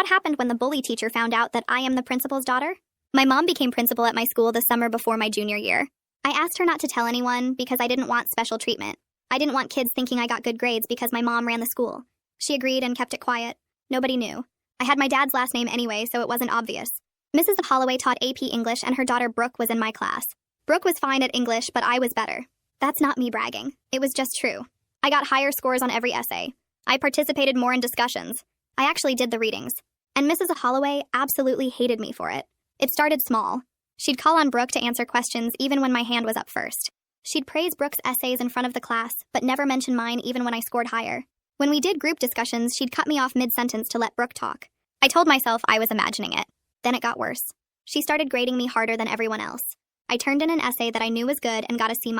What happened when the bully teacher found out that I am the principal's daughter? My mom became principal at my school the summer before my junior year. I asked her not to tell anyone because I didn't want special treatment. I didn't want kids thinking I got good grades because my mom ran the school. She agreed and kept it quiet. Nobody knew. I had my dad's last name anyway, so it wasn't obvious. Mrs. Holloway taught AP English and her daughter Brooke was in my class. Brooke was fine at English, but I was better. That's not me bragging. It was just true. I got higher scores on every essay. I participated more in discussions. I actually did the readings. And Mrs. Holloway absolutely hated me for it. It started small. She'd call on Brooke to answer questions even when my hand was up first. She'd praise Brooke's essays in front of the class, but never mention mine even when I scored higher. When we did group discussions, she'd cut me off mid-sentence to let Brooke talk. I told myself I was imagining it. Then it got worse. She started grading me harder than everyone else. I turned in an essay that I knew was good and got a C-.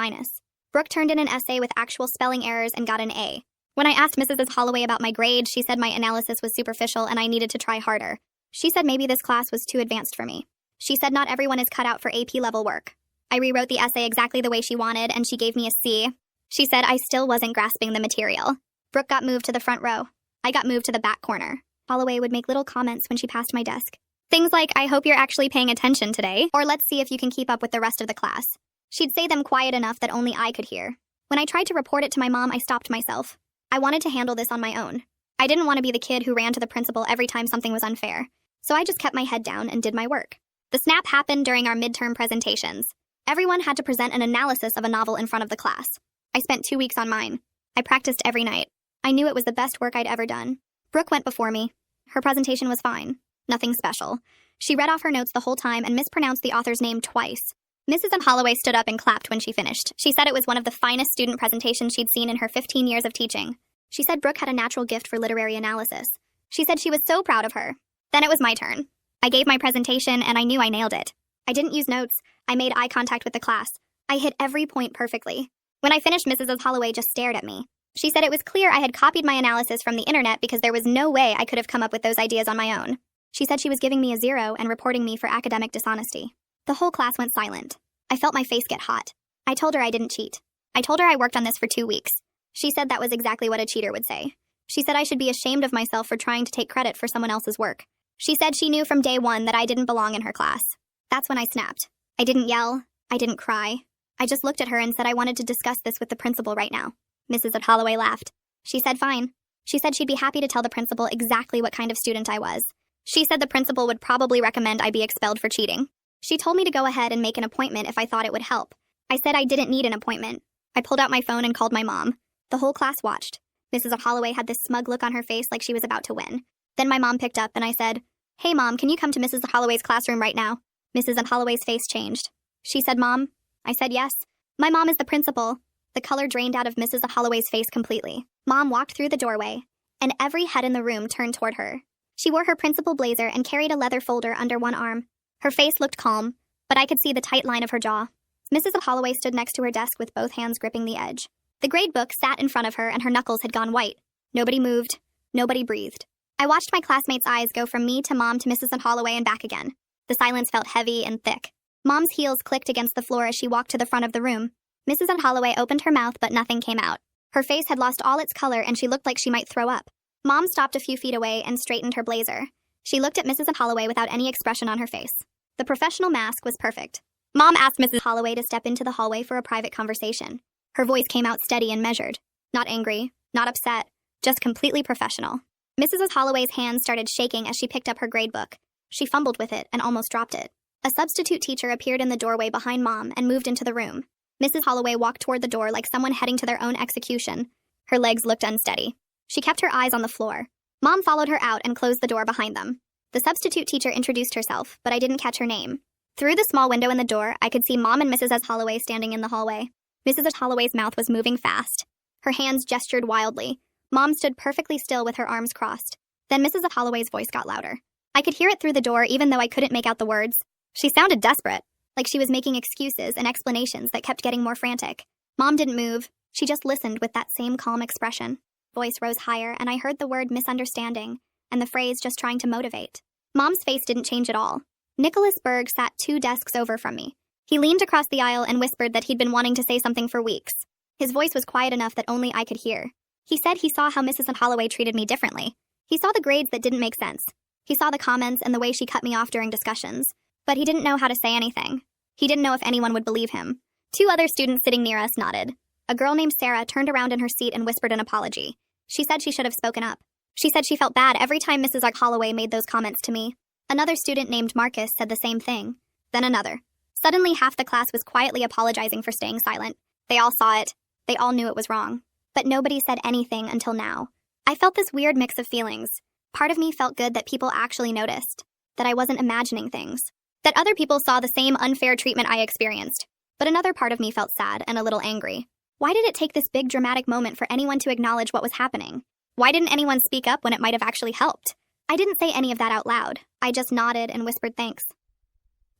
Brooke turned in an essay with actual spelling errors and got an A. When I asked Mrs. Holloway about my grade, she said my analysis was superficial and I needed to try harder. She said maybe this class was too advanced for me. She said not everyone is cut out for AP-level work. I rewrote the essay exactly the way she wanted, and she gave me a C. She said I still wasn't grasping the material. Brooke got moved to the front row. I got moved to the back corner. Holloway would make little comments when she passed my desk. Things like, I hope you're actually paying attention today, or let's see if you can keep up with the rest of the class. She'd say them quiet enough that only I could hear. When I tried to report it to my mom, I stopped myself. I wanted to handle this on my own. I didn't want to be the kid who ran to the principal every time something was unfair. So I just kept my head down and did my work. The snap happened during our midterm presentations. Everyone had to present an analysis of a novel in front of the class. I spent 2 weeks on mine. I practiced every night. I knew it was the best work I'd ever done. Brooke went before me. Her presentation was fine. Nothing special. She read off her notes the whole time and mispronounced the author's name twice. Mrs. Holloway stood up and clapped when she finished. She said it was one of the finest student presentations she'd seen in her 15 years of teaching. She said Brooke had a natural gift for literary analysis. She said she was so proud of her. Then it was my turn. I gave my presentation and I knew I nailed it. I didn't use notes. I made eye contact with the class. I hit every point perfectly. When I finished, Mrs. Holloway just stared at me. She said it was clear I had copied my analysis from the internet because there was no way I could have come up with those ideas on my own. She said she was giving me a 0 and reporting me for academic dishonesty. The whole class went silent. I felt my face get hot. I told her I didn't cheat. I told her I worked on this for 2 weeks. She said that was exactly what a cheater would say. She said I should be ashamed of myself for trying to take credit for someone else's work. She said she knew from day one that I didn't belong in her class. That's when I snapped. I didn't yell. I didn't cry. I just looked at her and said I wanted to discuss this with the principal right now. Mrs. Holloway laughed. She said fine. She said she'd be happy to tell the principal exactly what kind of student I was. She said the principal would probably recommend I be expelled for cheating. She told me to go ahead and make an appointment if I thought it would help. I said I didn't need an appointment. I pulled out my phone and called my mom. The whole class watched. Mrs. Holloway had this smug look on her face like she was about to win. Then my mom picked up and I said, "Hey Mom, can you come to Mrs. Holloway's classroom right now?" Mrs. Holloway's face changed. She said, "Mom?" I said, "Yes." "My mom is the principal." The color drained out of Mrs. Holloway's face completely. Mom walked through the doorway, and every head in the room turned toward her. She wore her principal blazer and carried a leather folder under one arm. Her face looked calm, but I could see the tight line of her jaw. Mrs. Holloway stood next to her desk with both hands gripping the edge. The grade book sat in front of her and her knuckles had gone white. Nobody moved. Nobody breathed. I watched my classmates' eyes go from me to Mom to Mrs. Holloway and back again. The silence felt heavy and thick. Mom's heels clicked against the floor as she walked to the front of the room. Mrs. Holloway opened her mouth, but nothing came out. Her face had lost all its color and she looked like she might throw up. Mom stopped a few feet away and straightened her blazer. She looked at Mrs. Holloway without any expression on her face. The professional mask was perfect. Mom asked Mrs. Holloway to step into the hallway for a private conversation. Her voice came out steady and measured. Not angry, not upset, just completely professional. Mrs. Holloway's hands started shaking as she picked up her gradebook. She fumbled with it and almost dropped it. A substitute teacher appeared in the doorway behind Mom and moved into the room. Mrs. Holloway walked toward the door like someone heading to their own execution. Her legs looked unsteady. She kept her eyes on the floor. Mom followed her out and closed the door behind them. The substitute teacher introduced herself, but I didn't catch her name. Through the small window in the door, I could see Mom and Mrs. Holloway standing in the hallway. Mrs. Holloway's mouth was moving fast. Her hands gestured wildly. Mom stood perfectly still with her arms crossed. Then Mrs. Holloway's voice got louder. I could hear it through the door even though I couldn't make out the words. She sounded desperate, like she was making excuses and explanations that kept getting more frantic. Mom didn't move. She just listened with that same calm expression. Voice rose higher, and I heard the word misunderstanding, and the phrase just trying to motivate. Mom's face didn't change at all. Nicholas Berg sat 2 desks over from me. He leaned across the aisle and whispered that he'd been wanting to say something for weeks. His voice was quiet enough that only I could hear. He said he saw how Mrs. Holloway treated me differently. He saw the grades that didn't make sense. He saw the comments and the way she cut me off during discussions, but he didn't know how to say anything. He didn't know if anyone would believe him. 2 other students sitting near us nodded. A girl named Sarah turned around in her seat and whispered an apology. She said she should have spoken up. She said she felt bad every time Mrs. Holloway made those comments to me. Another student named Marcus said the same thing. Then another. Suddenly, half the class was quietly apologizing for staying silent. They all saw it. They all knew it was wrong. But nobody said anything until now. I felt this weird mix of feelings. Part of me felt good that people actually noticed, that I wasn't imagining things, that other people saw the same unfair treatment I experienced. But another part of me felt sad and a little angry. Why did it take this big dramatic moment for anyone to acknowledge what was happening? Why didn't anyone speak up when it might have actually helped? I didn't say any of that out loud. I just nodded and whispered thanks.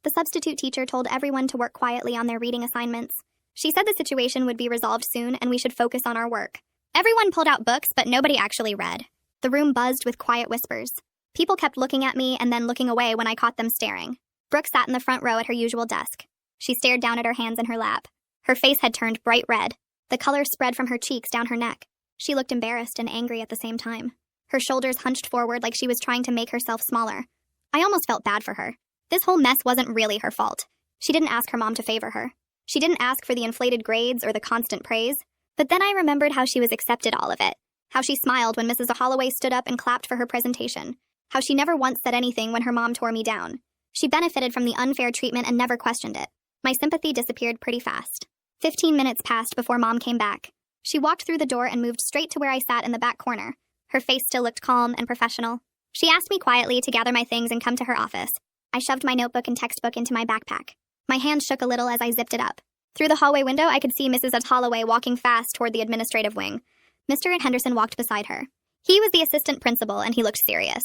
The substitute teacher told everyone to work quietly on their reading assignments. She said the situation would be resolved soon and we should focus on our work. Everyone pulled out books, but nobody actually read. The room buzzed with quiet whispers. People kept looking at me and then looking away when I caught them staring. Brooke sat in the front row at her usual desk. She stared down at her hands in her lap. Her face had turned bright red. The color spread from her cheeks down her neck. She looked embarrassed and angry at the same time. Her shoulders hunched forward like she was trying to make herself smaller. I almost felt bad for her. This whole mess wasn't really her fault. She didn't ask her mom to favor her. She didn't ask for the inflated grades or the constant praise. But then I remembered how she was accepted all of it. How she smiled when Mrs. Holloway stood up and clapped for her presentation. How she never once said anything when her mom tore me down. She benefited from the unfair treatment and never questioned it. My sympathy disappeared pretty fast. 15 minutes passed before Mom came back. She walked through the door and moved straight to where I sat in the back corner. Her face still looked calm and professional. She asked me quietly to gather my things and come to her office. I shoved my notebook and textbook into my backpack. My hand shook a little as I zipped it up. Through the hallway window, I could see Mrs. Holloway walking fast toward the administrative wing. Mr. Henderson walked beside her. He was the assistant principal, and he looked serious.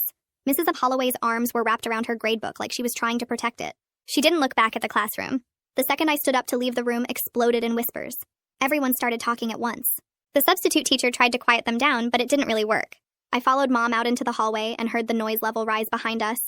Mrs. Holloway's arms were wrapped around her gradebook like she was trying to protect it. She didn't look back at the classroom. The second I stood up to leave, the room exploded in whispers. Everyone started talking at once. The substitute teacher tried to quiet them down, but it didn't really work. I followed Mom out into the hallway and heard the noise level rise behind us.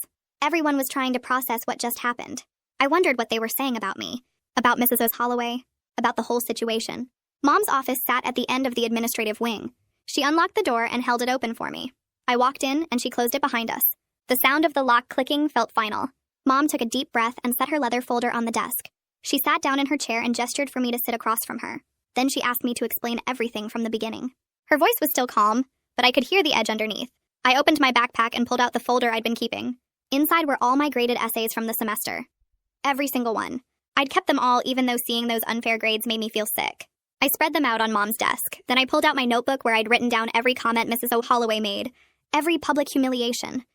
Everyone was trying to process what just happened. I wondered what they were saying about me, about Mrs. Holloway, about the whole situation. Mom's office sat at the end of the administrative wing. She unlocked the door and held it open for me. I walked in and she closed it behind us. The sound of the lock clicking felt final. Mom took a deep breath and set her leather folder on the desk. She sat down in her chair and gestured for me to sit across from her. Then she asked me to explain everything from the beginning. Her voice was still calm, but I could hear the edge underneath. I opened my backpack and pulled out the folder I'd been keeping. Inside were all my graded essays from the semester. Every single one. I'd kept them all even though seeing those unfair grades made me feel sick. I spread them out on Mom's desk. Then I pulled out my notebook where I'd written down every comment Mrs. Holloway made, every public humiliation.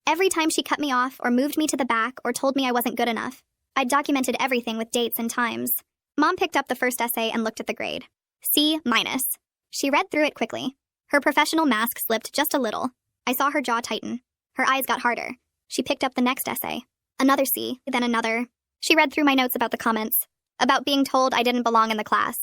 Every time she cut me off or moved me to the back or told me I wasn't good enough. I'd documented everything with dates and times. Mom picked up the first essay and looked at the grade. C-. She read through it quickly. Her professional mask slipped just a little. I saw her jaw tighten. Her eyes got harder. She picked up the next essay. Another C, then another. She read through my notes about the comments, about being told I didn't belong in the class,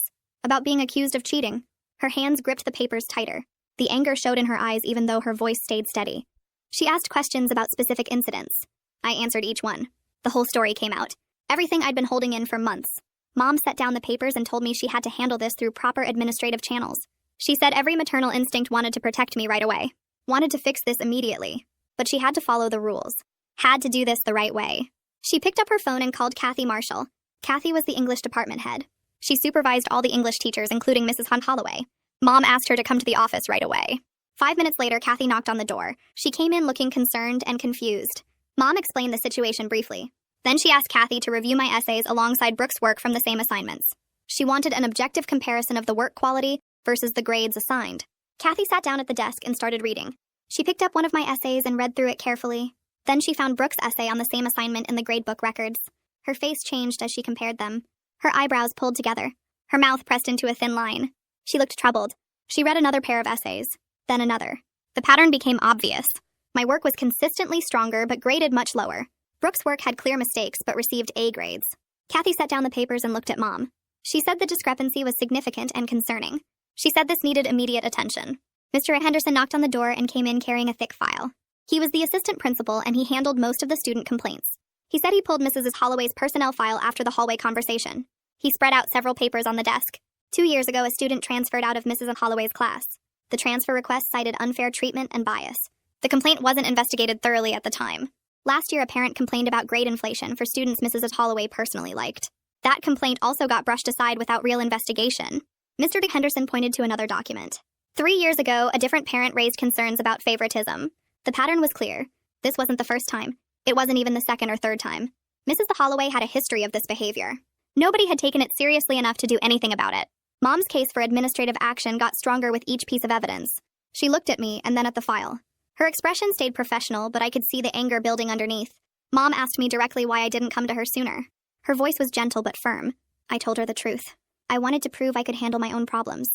about being accused of cheating. Her hands gripped the papers tighter. The anger showed in her eyes even though her voice stayed steady. She asked questions about specific incidents. I answered each one. The whole story came out. Everything I'd been holding in for months. Mom set down the papers and told me she had to handle this through proper administrative channels. She said every maternal instinct wanted to protect me right away. Wanted to fix this immediately. But she had to follow the rules. Had to do this the right way. She picked up her phone and called Kathy Marshall. Kathy was the English department head. She supervised all the English teachers, including Mrs. Holloway. Mom asked her to come to the office right away. 5 minutes later, Kathy knocked on the door. She came in looking concerned and confused. Mom explained the situation briefly. Then she asked Kathy to review my essays alongside Brooke's work from the same assignments. She wanted an objective comparison of the work quality versus the grades assigned. Kathy sat down at the desk and started reading. She picked up one of my essays and read through it carefully. Then she found Brooke's essay on the same assignment in the gradebook records. Her face changed as she compared them. Her eyebrows pulled together. Her mouth pressed into a thin line. She looked troubled. She read another pair of essays, then another. The pattern became obvious. My work was consistently stronger but graded much lower. Brooke's work had clear mistakes but received A grades. Kathy set down the papers and looked at Mom. She said the discrepancy was significant and concerning. She said this needed immediate attention. Mr. Henderson knocked on the door and came in carrying a thick file. He was the assistant principal and he handled most of the student complaints. He said he pulled Mrs. Holloway's personnel file after the hallway conversation. He spread out several papers on the desk. 2 years ago, a student transferred out of Mrs. Holloway's class. The transfer request cited unfair treatment and bias. The complaint wasn't investigated thoroughly at the time. Last year, a parent complained about grade inflation for students Mrs. Holloway personally liked. That complaint also got brushed aside without real investigation. Mr. Henderson pointed to another document. 3 years ago, a different parent raised concerns about favoritism. The pattern was clear. This wasn't the first time. It wasn't even the second or third time. Mrs. Holloway had a history of this behavior. Nobody had taken it seriously enough to do anything about it. Mom's case for administrative action got stronger with each piece of evidence. She looked at me and then at the file. Her expression stayed professional, but I could see the anger building underneath. Mom asked me directly why I didn't come to her sooner. Her voice was gentle but firm. I told her the truth. I wanted to prove I could handle my own problems.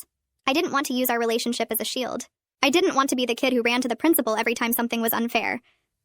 I didn't want to use our relationship as a shield. I didn't want to be the kid who ran to the principal every time something was unfair.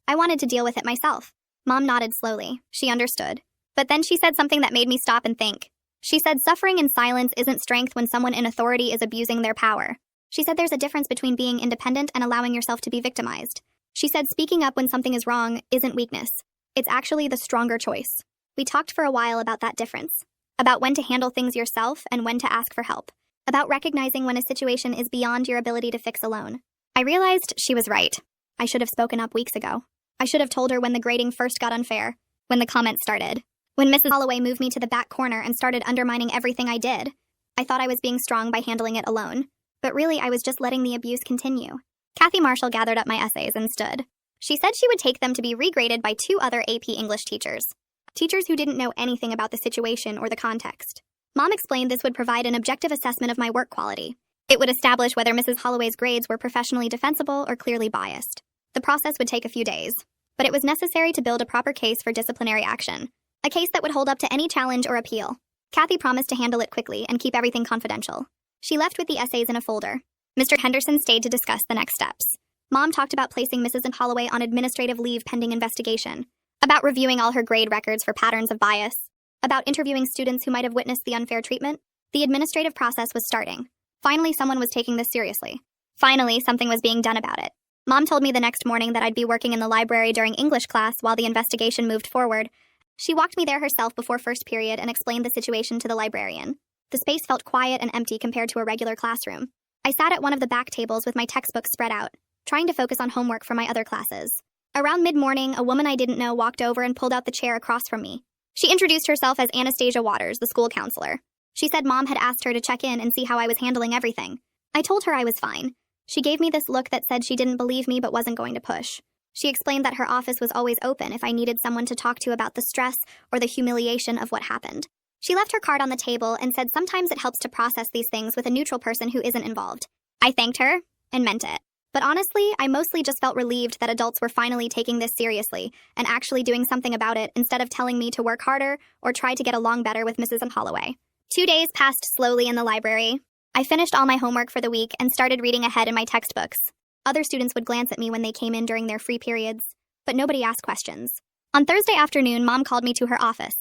I wanted to deal with it myself. Mom nodded slowly. She understood. But then she said something that made me stop and think. She said suffering in silence isn't strength when someone in authority is abusing their power. She said there's a difference between being independent and allowing yourself to be victimized. She said speaking up when something is wrong isn't weakness. It's actually the stronger choice. We talked for a while about that difference. About when to handle things yourself and when to ask for help. About recognizing when a situation is beyond your ability to fix alone. I realized she was right. I should have spoken up weeks ago. I should have told her when the grading first got unfair. When the comments started. When Mrs. Holloway moved me to the back corner and started undermining everything I did. I thought I was being strong by handling it alone. But really, I was just letting the abuse continue. Kathy Marshall gathered up my essays and stood. She said she would take them to be regraded by 2 other AP English teachers. Teachers who didn't know anything about the situation or the context. Mom explained this would provide an objective assessment of my work quality. It would establish whether Mrs. Holloway's grades were professionally defensible or clearly biased. The process would take a few days. But it was necessary to build a proper case for disciplinary action. A case that would hold up to any challenge or appeal. Kathy promised to handle it quickly and keep everything confidential. She left with the essays in a folder. Mr. Henderson stayed to discuss the next steps. Mom talked about placing Mrs. Holloway on administrative leave pending investigation. About reviewing all her grade records for patterns of bias. About interviewing students who might have witnessed the unfair treatment. The administrative process was starting. Finally, someone was taking this seriously. Finally, something was being done about it. Mom told me the next morning that I'd be working in the library during English class while the investigation moved forward. She walked me there herself before first period and explained the situation to the librarian. The space felt quiet and empty compared to a regular classroom. I sat at one of the back tables with my textbooks spread out, trying to focus on homework for my other classes. Around mid-morning, a woman I didn't know walked over and pulled out the chair across from me. She introduced herself as Anastasia Waters, the school counselor. She said Mom had asked her to check in and see how I was handling everything. I told her I was fine. She gave me this look that said she didn't believe me but wasn't going to push. She explained that her office was always open if I needed someone to talk to about the stress or the humiliation of what happened. She left her card on the table and said sometimes it helps to process these things with a neutral person who isn't involved. I thanked her and meant it. But honestly, I mostly just felt relieved that adults were finally taking this seriously and actually doing something about it instead of telling me to work harder or try to get along better with Mrs. Holloway. 2 days passed slowly in the library. I finished all my homework for the week and started reading ahead in my textbooks. Other students would glance at me when they came in during their free periods, but nobody asked questions. On Thursday afternoon, Mom called me to her office.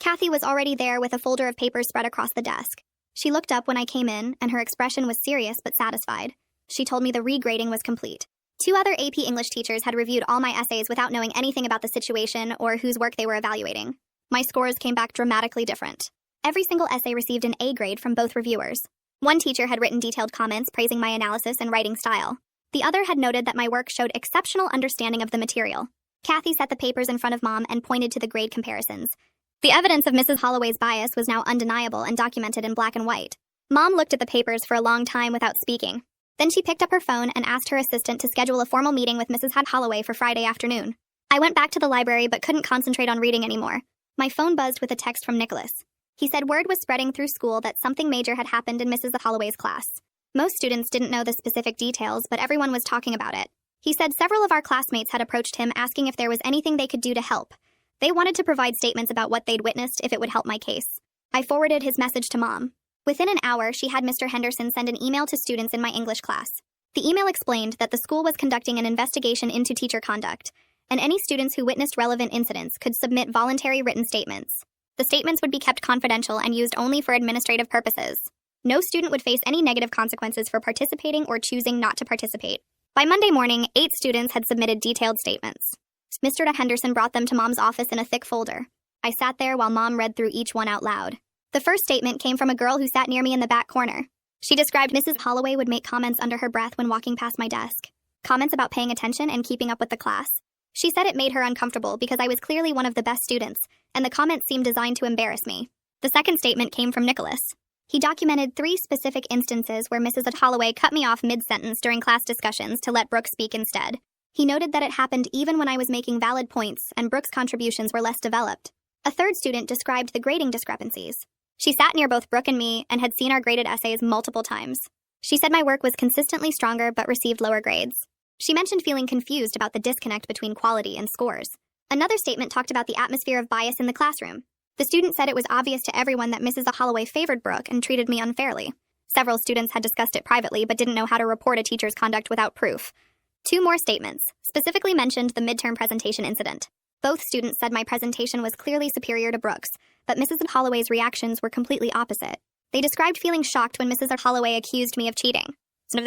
Kathy was already there with a folder of papers spread across the desk. She looked up when I came in, and her expression was serious but satisfied. She told me the regrading was complete. 2 other AP English teachers had reviewed all my essays without knowing anything about the situation or whose work they were evaluating. My scores came back dramatically different. Every single essay received an A grade from both reviewers. One teacher had written detailed comments praising my analysis and writing style. The other had noted that my work showed exceptional understanding of the material. Kathy set the papers in front of Mom and pointed to the grade comparisons. The evidence of Mrs. Holloway's bias was now undeniable and documented in black and white. Mom looked at the papers for a long time without speaking. Then she picked up her phone and asked her assistant to schedule a formal meeting with Mrs. Holloway for Friday afternoon. I went back to the library but couldn't concentrate on reading anymore. My phone buzzed with a text from Nicholas. He said word was spreading through school that something major had happened in Mrs. Holloway's class. Most students didn't know the specific details, but everyone was talking about it. He said several of our classmates had approached him asking if there was anything they could do to help. They wanted to provide statements about what they'd witnessed if it would help my case. I forwarded his message to Mom. Within an hour, she had Mr. Henderson send an email to students in my English class. The email explained that the school was conducting an investigation into teacher conduct, and any students who witnessed relevant incidents could submit voluntary written statements. The statements would be kept confidential and used only for administrative purposes. No student would face any negative consequences for participating or choosing not to participate. By Monday morning, 8 students had submitted detailed statements. Mr. Henderson brought them to Mom's office in a thick folder. I sat there while Mom read through each one out loud. The first statement came from a girl who sat near me in the back corner. She described Mrs. Holloway would make comments under her breath when walking past my desk. comments about paying attention and keeping up with the class. She said it made her uncomfortable because I was clearly one of the best students, and the comments seemed designed to embarrass me. The second statement came from Nicholas. He documented 3 specific instances where Mrs. Holloway cut me off mid-sentence during class discussions to let Brooke speak instead. He noted that it happened even when I was making valid points and Brooke's contributions were less developed. A third student described the grading discrepancies. She sat near both Brooke and me and had seen our graded essays multiple times. She said my work was consistently stronger but received lower grades. She mentioned feeling confused about the disconnect between quality and scores. Another statement talked about the atmosphere of bias in the classroom. The student said it was obvious to everyone that Mrs. Holloway favored Brooke and treated me unfairly. Several students had discussed it privately but didn't know how to report a teacher's conduct without proof. 2 more statements specifically mentioned the midterm presentation incident. Both students said my presentation was clearly superior to Brooke's, but Mrs. Holloway's reactions were completely opposite. They described feeling shocked when Mrs. Holloway accused me of cheating.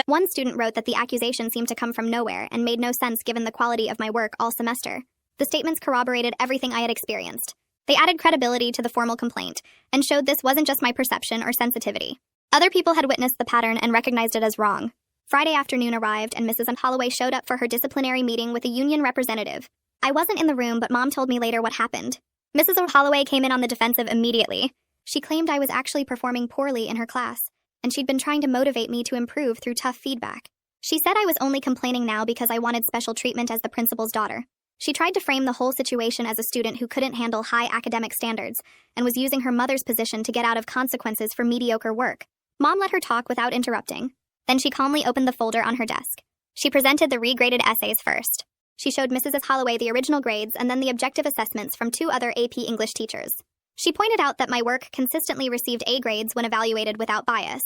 One student wrote that the accusation seemed to come from nowhere and made no sense given the quality of my work all semester. The statements corroborated everything I had experienced. They added credibility to the formal complaint and showed this wasn't just my perception or sensitivity. Other people had witnessed the pattern and recognized it as wrong. Friday afternoon arrived and Mrs. Holloway showed up for her disciplinary meeting with a union representative. I wasn't in the room, but Mom told me later what happened. Mrs. Holloway came in on the defensive immediately. She claimed I was actually performing poorly in her class, and she'd been trying to motivate me to improve through tough feedback. She said I was only complaining now because I wanted special treatment as the principal's daughter. She tried to frame the whole situation as a student who couldn't handle high academic standards and was using her mother's position to get out of consequences for mediocre work. Mom let her talk without interrupting. Then she calmly opened the folder on her desk. She presented the regraded essays first. She showed Mrs. Holloway the original grades and then the objective assessments from 2 other AP English teachers. She pointed out that my work consistently received A grades when evaluated without bias.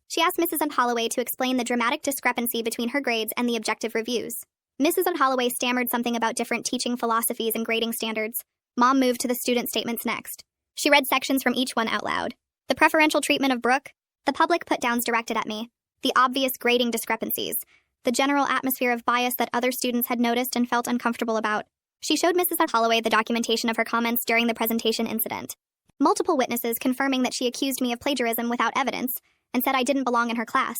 She asked Mrs. Holloway to explain the dramatic discrepancy between her grades and the objective reviews. Mrs. Holloway stammered something about different teaching philosophies and grading standards. Mom moved to the student statements next. She read sections from each one out loud. The preferential treatment of Brooke, the public put-downs directed at me, the obvious grading discrepancies, the general atmosphere of bias that other students had noticed and felt uncomfortable about. She showed Mrs. Holloway the documentation of her comments during the presentation incident. Multiple witnesses confirming that she accused me of plagiarism without evidence and said I didn't belong in her class.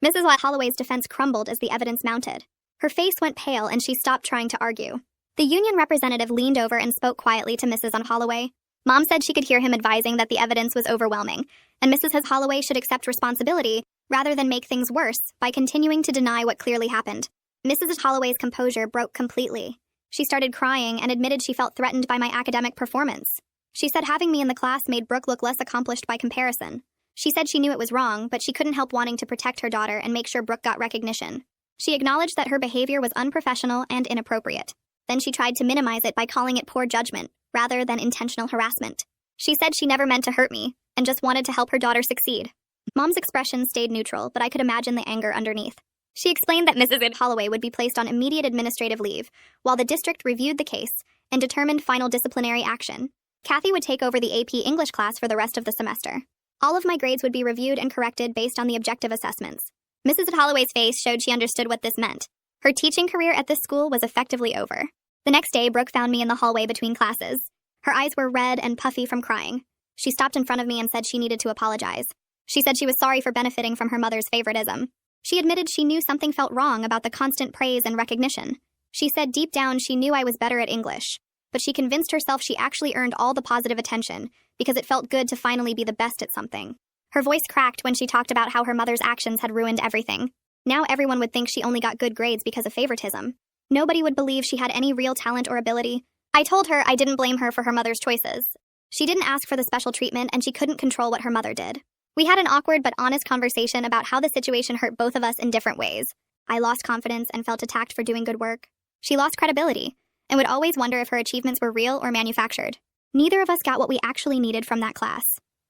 Mrs. Holloway's defense crumbled as the evidence mounted. Her face went pale and she stopped trying to argue. The union representative leaned over and spoke quietly to Mrs. Holloway. Mom said she could hear him advising that the evidence was overwhelming, and Mrs. Holloway should accept responsibility rather than make things worse by continuing to deny what clearly happened. Mrs. Holloway's composure broke completely. She started crying and admitted she felt threatened by my academic performance. She said having me in the class made Brooke look less accomplished by comparison. She said she knew it was wrong, but she couldn't help wanting to protect her daughter and make sure Brooke got recognition. She acknowledged that her behavior was unprofessional and inappropriate. Then she tried to minimize it by calling it poor judgment, rather than intentional harassment. She said she never meant to hurt me, and just wanted to help her daughter succeed. Mom's expression stayed neutral, but I could imagine the anger underneath. She explained that Mrs. Holloway would be placed on immediate administrative leave, while the district reviewed the case and determined final disciplinary action. Kathy would take over the AP English class for the rest of the semester. All of my grades would be reviewed and corrected based on the objective assessments. Mrs. Holloway's face showed she understood what this meant. Her teaching career at this school was effectively over. The next day, Brooke found me in the hallway between classes. Her eyes were red and puffy from crying. She stopped in front of me and said she needed to apologize. She said she was sorry for benefiting from her mother's favoritism. She admitted she knew something felt wrong about the constant praise and recognition. She said deep down she knew I was better at English, but she convinced herself she actually earned all the positive attention because it felt good to finally be the best at something. Her voice cracked when she talked about how her mother's actions had ruined everything. Now everyone would think she only got good grades because of favoritism. Nobody would believe she had any real talent or ability. I told her I didn't blame her for her mother's choices. She didn't ask for the special treatment and she couldn't control what her mother did. We had an awkward but honest conversation about how the situation hurt both of us in different ways. I lost confidence and felt attacked for doing good work. She lost credibility and would always wonder if her achievements were real or manufactured. Neither of us got what we actually needed from that class.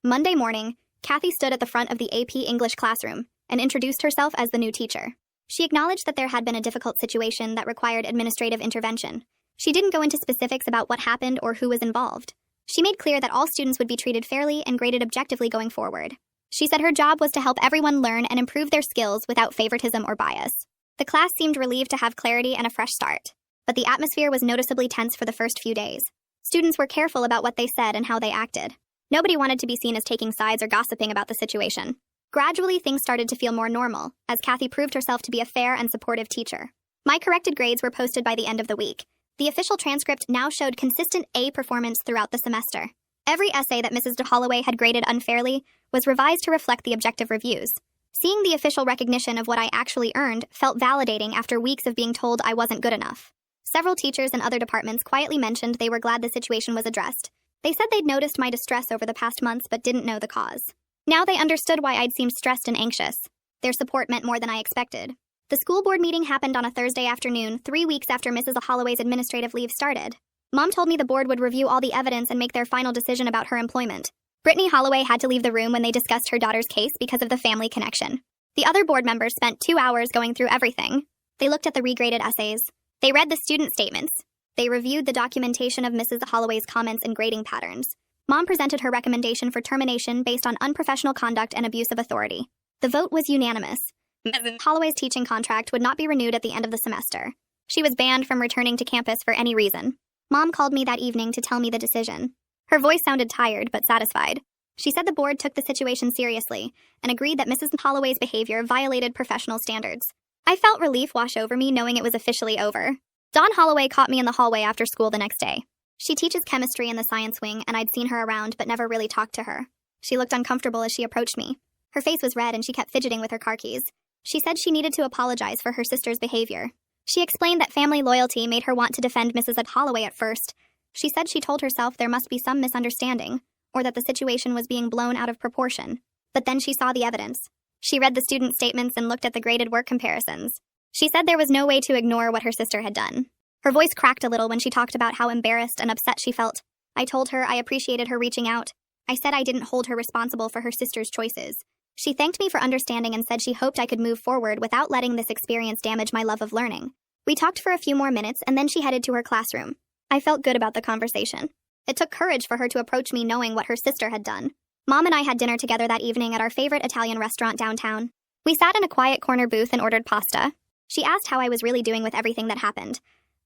Monday morning, Kathy stood at the front of the AP English classroom and introduced herself as the new teacher. She acknowledged that there had been a difficult situation that required administrative intervention. She didn't go into specifics about what happened or who was involved. She made clear that all students would be treated fairly and graded objectively going forward. She said her job was to help everyone learn and improve their skills without favoritism or bias. The class seemed relieved to have clarity and a fresh start, but the atmosphere was noticeably tense for the first few days. Students were careful about what they said and how they acted. Nobody wanted to be seen as taking sides or gossiping about the situation. Gradually, things started to feel more normal, as Kathy proved herself to be a fair and supportive teacher. My corrected grades were posted by the end of the week. The official transcript now showed consistent A performance throughout the semester. Every essay that Mrs. Holloway had graded unfairly was revised to reflect the objective reviews. Seeing the official recognition of what I actually earned felt validating after weeks of being told I wasn't good enough. Several teachers in other departments quietly mentioned they were glad the situation was addressed. They said they'd noticed my distress over the past months but didn't know the cause. Now they understood why I'd seemed stressed and anxious. Their support meant more than I expected. The school board meeting happened on a Thursday afternoon, 3 weeks after Mrs. Holloway's administrative leave started. Mom told me the board would review all the evidence and make their final decision about her employment. Brittany Holloway had to leave the room when they discussed her daughter's case because of the family connection. The other board members spent 2 hours going through everything. They looked at the regraded essays. They read the student statements. They reviewed the documentation of Mrs. Holloway's comments and grading patterns. Mom presented her recommendation for termination based on unprofessional conduct and abuse of authority. The vote was unanimous. Mrs. Holloway's teaching contract would not be renewed at the end of the semester. She was banned from returning to campus for any reason. Mom called me that evening to tell me the decision. Her voice sounded tired but satisfied. She said the board took the situation seriously and agreed that Mrs. Holloway's behavior violated professional standards. I felt relief wash over me knowing it was officially over. Dawn Holloway caught me in the hallway after school the next day. She teaches chemistry in the science wing, and I'd seen her around but never really talked to her. She looked uncomfortable as she approached me. Her face was red and she kept fidgeting with her car keys. She said she needed to apologize for her sister's behavior. She explained that family loyalty made her want to defend Mrs. Holloway at first. She said she told herself there must be some misunderstanding, or that the situation was being blown out of proportion. But then she saw the evidence. She read the student statements and looked at the graded work comparisons. She said there was no way to ignore what her sister had done. Her voice cracked a little when she talked about how embarrassed and upset she felt. I told her I appreciated her reaching out. I said I didn't hold her responsible for her sister's choices. She thanked me for understanding and said she hoped I could move forward without letting this experience damage my love of learning. We talked for a few more minutes and then she headed to her classroom. I felt good about the conversation. It took courage for her to approach me knowing what her sister had done. Mom and I had dinner together that evening at our favorite Italian restaurant downtown. We sat in a quiet corner booth and ordered pasta. She asked how I was really doing with everything that happened.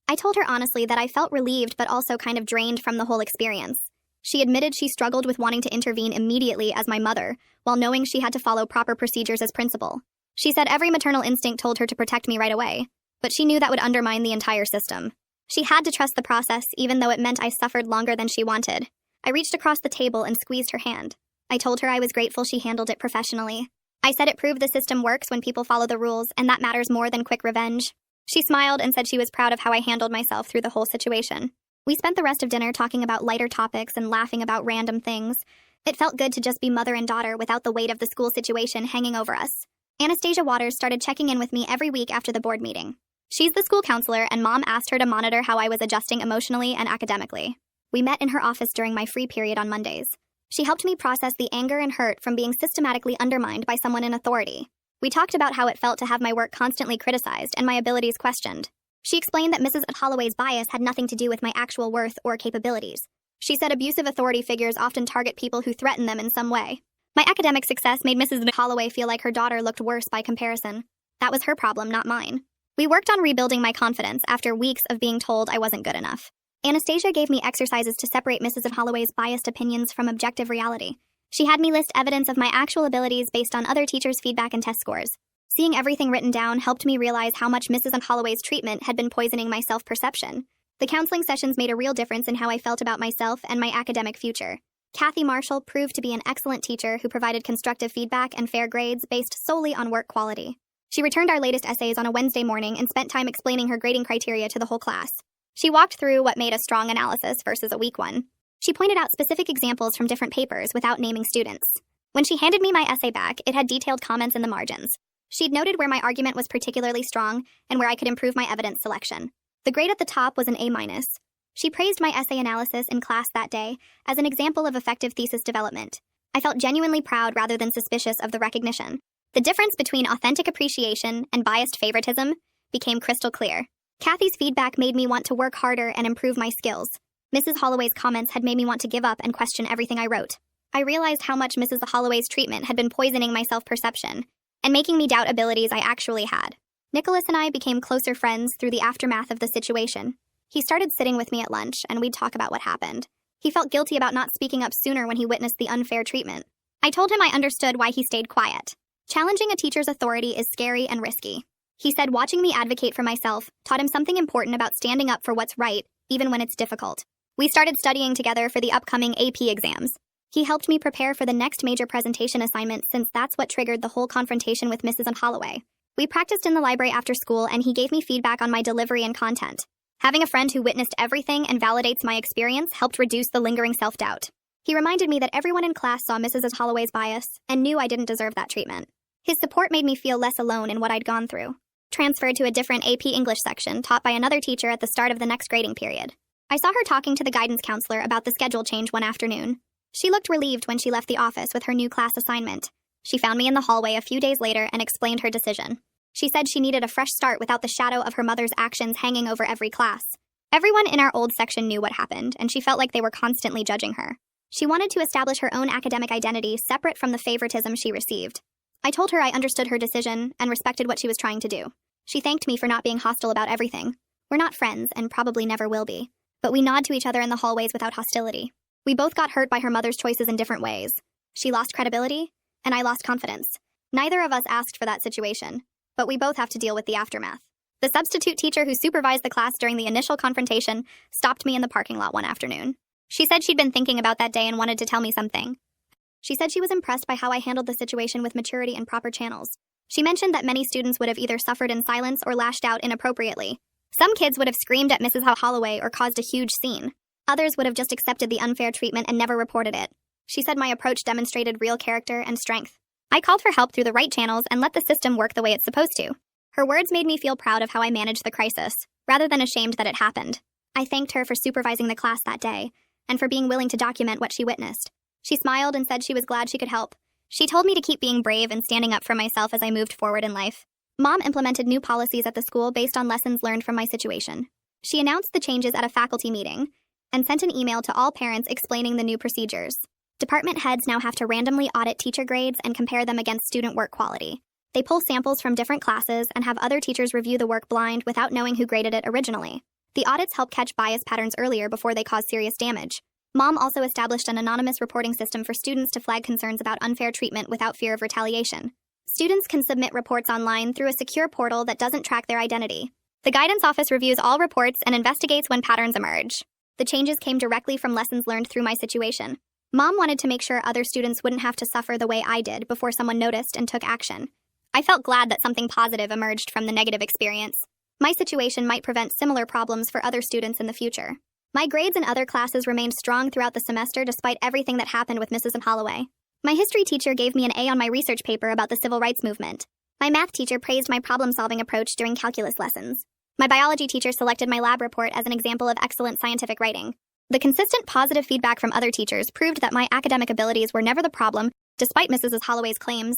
I told her honestly that I felt relieved but also kind of drained from the whole experience. She admitted she struggled with wanting to intervene immediately as my mother, while knowing she had to follow proper procedures as principal. She said every maternal instinct told her to protect me right away, but she knew that would undermine the entire system. She had to trust the process, even though it meant I suffered longer than she wanted. I reached across the table and squeezed her hand. I told her I was grateful she handled it professionally. I said it proved the system works when people follow the rules, and that matters more than quick revenge. She smiled and said she was proud of how I handled myself through the whole situation. We spent the rest of dinner talking about lighter topics and laughing about random things. It felt good to just be mother and daughter without the weight of the school situation hanging over us. Anastasia Waters started checking in with me every week after the board meeting. She's the school counselor, and Mom asked her to monitor how I was adjusting emotionally and academically. We met in her office during my free period on Mondays. She helped me process the anger and hurt from being systematically undermined by someone in authority. We talked about how it felt to have my work constantly criticized and my abilities questioned. She explained that Mrs. Holloway's bias had nothing to do with my actual worth or capabilities. She said abusive authority figures often target people who threaten them in some way. My academic success made Mrs. Holloway feel like her daughter looked worse by comparison. That was her problem, not mine. We worked on rebuilding my confidence after weeks of being told I wasn't good enough. Anastasia gave me exercises to separate Mrs. Holloway's biased opinions from objective reality. She had me list evidence of my actual abilities based on other teachers' feedback and test scores. Seeing everything written down helped me realize how much Mrs. Holloway's treatment had been poisoning my self-perception. The counseling sessions made a real difference in how I felt about myself and my academic future. Kathy Marshall proved to be an excellent teacher who provided constructive feedback and fair grades based solely on work quality. She returned our latest essays on a Wednesday morning and spent time explaining her grading criteria to the whole class. She walked through what made a strong analysis versus a weak one. She pointed out specific examples from different papers without naming students. When she handed me my essay back, it had detailed comments in the margins. She'd noted where my argument was particularly strong and where I could improve my evidence selection. The grade at the top was an A-. She praised my essay analysis in class that day as an example of effective thesis development. I felt genuinely proud rather than suspicious of the recognition. The difference between authentic appreciation and biased favoritism became crystal clear. Kathy's feedback made me want to work harder and improve my skills. Mrs. Holloway's comments had made me want to give up and question everything I wrote. I realized how much Mrs. Holloway's treatment had been poisoning my self-perception and making me doubt abilities I actually had. Nicholas and I became closer friends through the aftermath of the situation. He started sitting with me at lunch, and we'd talk about what happened. He felt guilty about not speaking up sooner when he witnessed the unfair treatment. I told him I understood why he stayed quiet. Challenging a teacher's authority is scary and risky. He said watching me advocate for myself taught him something important about standing up for what's right, even when it's difficult. We started studying together for the upcoming AP exams. He helped me prepare for the next major presentation assignment since that's what triggered the whole confrontation with Mrs. Holloway. We practiced in the library after school and he gave me feedback on my delivery and content. Having a friend who witnessed everything and validates my experience helped reduce the lingering self-doubt. He reminded me that everyone in class saw Mrs. Holloway's bias and knew I didn't deserve that treatment. His support made me feel less alone in what I'd gone through. Transferred to a different AP English section taught by another teacher at the start of the next grading period. I saw her talking to the guidance counselor about the schedule change one afternoon. She looked relieved when she left the office with her new class assignment. She found me in the hallway a few days later and explained her decision. She said she needed a fresh start without the shadow of her mother's actions hanging over every class. Everyone in our old section knew what happened, and she felt like they were constantly judging her. She wanted to establish her own academic identity separate from the favoritism she received. I told her I understood her decision and respected what she was trying to do. She thanked me for not being hostile about everything. We're not friends, and probably never will be. But we nod to each other in the hallways without hostility. We both got hurt by her mother's choices in different ways. She lost credibility, and I lost confidence. Neither of us asked for that situation, but we both have to deal with the aftermath. The substitute teacher who supervised the class during the initial confrontation stopped me in the parking lot one afternoon. She said she'd been thinking about that day and wanted to tell me something. She said she was impressed by how I handled the situation with maturity and proper channels. She mentioned that many students would have either suffered in silence or lashed out inappropriately. Some kids would have screamed at Mrs. Holloway or caused a huge scene. Others would have just accepted the unfair treatment and never reported it. She said my approach demonstrated real character and strength. I called for help through the right channels and let the system work the way it's supposed to. Her words made me feel proud of how I managed the crisis, rather than ashamed that it happened. I thanked her for supervising the class that day, and for being willing to document what she witnessed. She smiled and said she was glad she could help. She told me to keep being brave and standing up for myself as I moved forward in life. Mom implemented new policies at the school based on lessons learned from my situation. She announced the changes at a faculty meeting, and sent an email to all parents explaining the new procedures. Department heads now have to randomly audit teacher grades and compare them against student work quality. They pull samples from different classes and have other teachers review the work blind without knowing who graded it originally. The audits help catch bias patterns earlier before they cause serious damage. Mom also established an anonymous reporting system for students to flag concerns about unfair treatment without fear of retaliation. Students can submit reports online through a secure portal that doesn't track their identity. The guidance office reviews all reports and investigates when patterns emerge. The changes came directly from lessons learned through my situation. Mom wanted to make sure other students wouldn't have to suffer the way I did before someone noticed and took action. I felt glad that something positive emerged from the negative experience. My situation might prevent similar problems for other students in the future. My grades in other classes remained strong throughout the semester despite everything that happened with Mrs. Holloway. My history teacher gave me an A on my research paper about the civil rights movement. My math teacher praised my problem-solving approach during calculus lessons. My biology teacher selected my lab report as an example of excellent scientific writing. The consistent positive feedback from other teachers proved that my academic abilities were never the problem, despite Mrs. Holloway's claims.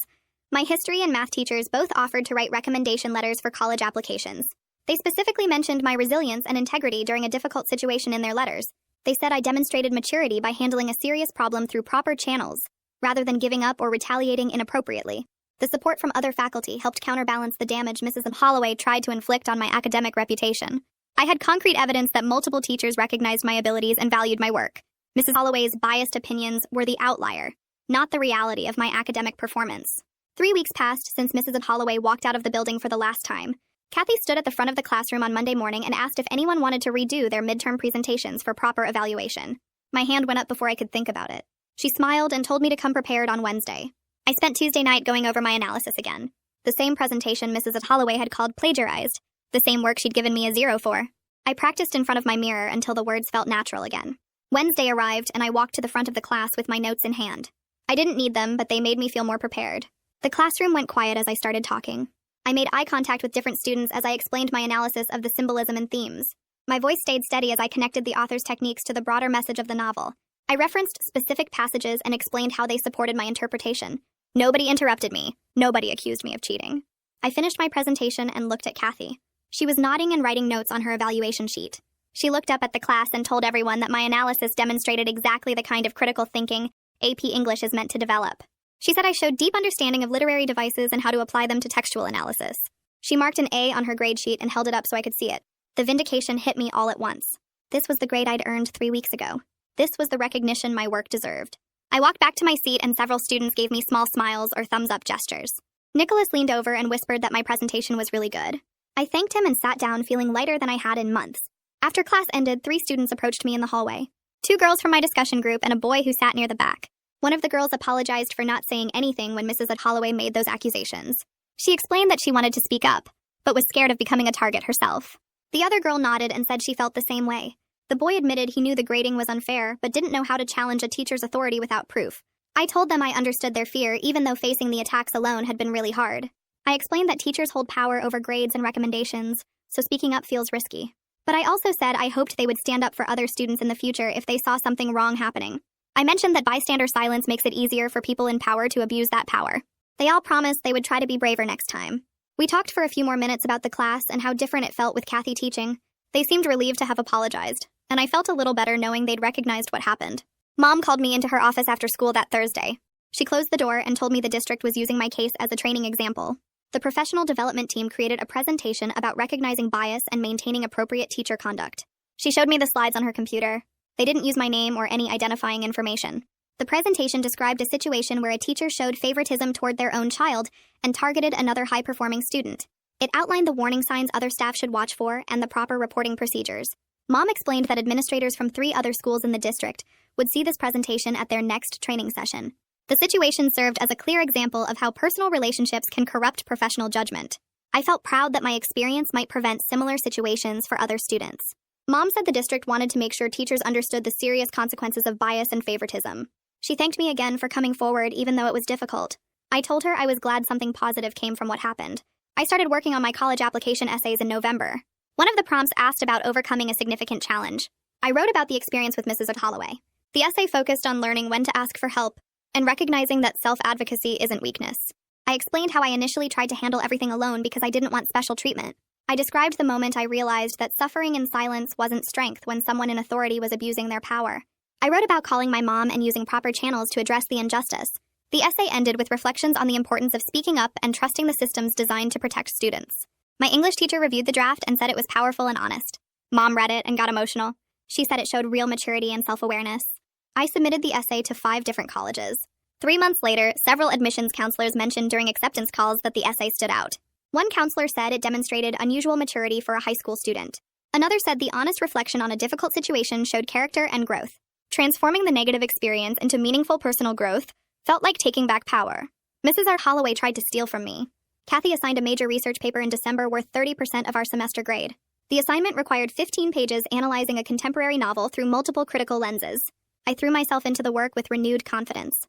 My history and math teachers both offered to write recommendation letters for college applications. They specifically mentioned my resilience and integrity during a difficult situation in their letters. They said I demonstrated maturity by handling a serious problem through proper channels, rather than giving up or retaliating inappropriately. The support from other faculty helped counterbalance the damage Mrs. Holloway tried to inflict on my academic reputation. I had concrete evidence that multiple teachers recognized my abilities and valued my work. Mrs. Holloway's biased opinions were the outlier, not the reality of my academic performance. 3 weeks passed since Mrs. Holloway walked out of the building for the last time. Kathy stood at the front of the classroom on Monday morning and asked if anyone wanted to redo their midterm presentations for proper evaluation. My hand went up before I could think about it. She smiled and told me to come prepared on Wednesday. I spent Tuesday night going over my analysis again. The same presentation Mrs. Holloway had called plagiarized. The same work she'd given me a 0 for. I practiced in front of my mirror until the words felt natural again. Wednesday arrived and I walked to the front of the class with my notes in hand. I didn't need them, but they made me feel more prepared. The classroom went quiet as I started talking. I made eye contact with different students as I explained my analysis of the symbolism and themes. My voice stayed steady as I connected the author's techniques to the broader message of the novel. I referenced specific passages and explained how they supported my interpretation. Nobody interrupted me. Nobody accused me of cheating. I finished my presentation and looked at Kathy. She was nodding and writing notes on her evaluation sheet. She looked up at the class and told everyone that my analysis demonstrated exactly the kind of critical thinking AP English is meant to develop. She said I showed deep understanding of literary devices and how to apply them to textual analysis. She marked an A on her grade sheet and held it up so I could see it. The vindication hit me all at once. This was the grade I'd earned 3 weeks ago. This was the recognition my work deserved. I walked back to my seat and several students gave me small smiles or thumbs-up gestures. Nicholas leaned over and whispered that my presentation was really good. I thanked him and sat down feeling lighter than I had in months. After class ended, 3 students approached me in the hallway. 2 girls from my discussion group and a boy who sat near the back. One of the girls apologized for not saying anything when Mrs. Holloway made those accusations. She explained that she wanted to speak up, but was scared of becoming a target herself. The other girl nodded and said she felt the same way. The boy admitted he knew the grading was unfair, but didn't know how to challenge a teacher's authority without proof. I told them I understood their fear, even though facing the attacks alone had been really hard. I explained that teachers hold power over grades and recommendations, so speaking up feels risky. But I also said I hoped they would stand up for other students in the future if they saw something wrong happening. I mentioned that bystander silence makes it easier for people in power to abuse that power. They all promised they would try to be braver next time. We talked for a few more minutes about the class and how different it felt with Kathy teaching. They seemed relieved to have apologized, and I felt a little better knowing they'd recognized what happened. Mom called me into her office after school that Thursday. She closed the door and told me the district was using my case as a training example. The professional development team created a presentation about recognizing bias and maintaining appropriate teacher conduct. She showed me the slides on her computer. They didn't use my name or any identifying information. The presentation described a situation where a teacher showed favoritism toward their own child and targeted another high-performing student. It outlined the warning signs other staff should watch for and the proper reporting procedures. Mom explained that administrators from 3 other schools in the district would see this presentation at their next training session. The situation served as a clear example of how personal relationships can corrupt professional judgment. I felt proud that my experience might prevent similar situations for other students. Mom said the district wanted to make sure teachers understood the serious consequences of bias and favoritism. She thanked me again for coming forward even though it was difficult. I told her I was glad something positive came from what happened. I started working on my college application essays in November. One of the prompts asked about overcoming a significant challenge. I wrote about the experience with Mrs. Holloway. The essay focused on learning when to ask for help and recognizing that self-advocacy isn't weakness. I explained how I initially tried to handle everything alone because I didn't want special treatment. I described the moment I realized that suffering in silence wasn't strength when someone in authority was abusing their power. I wrote about calling my mom and using proper channels to address the injustice. The essay ended with reflections on the importance of speaking up and trusting the systems designed to protect students. My English teacher reviewed the draft and said it was powerful and honest. Mom read it and got emotional. She said it showed real maturity and self-awareness. I submitted the essay to 5 different colleges. 3 months later, several admissions counselors mentioned during acceptance calls that the essay stood out. One counselor said it demonstrated unusual maturity for a high school student. Another said the honest reflection on a difficult situation showed character and growth. Transforming the negative experience into meaningful personal growth felt like taking back power. Mrs. Holloway tried to steal from me. Kathy assigned a major research paper in December worth 30% of our semester grade. The assignment required 15 pages analyzing a contemporary novel through multiple critical lenses. I threw myself into the work with renewed confidence.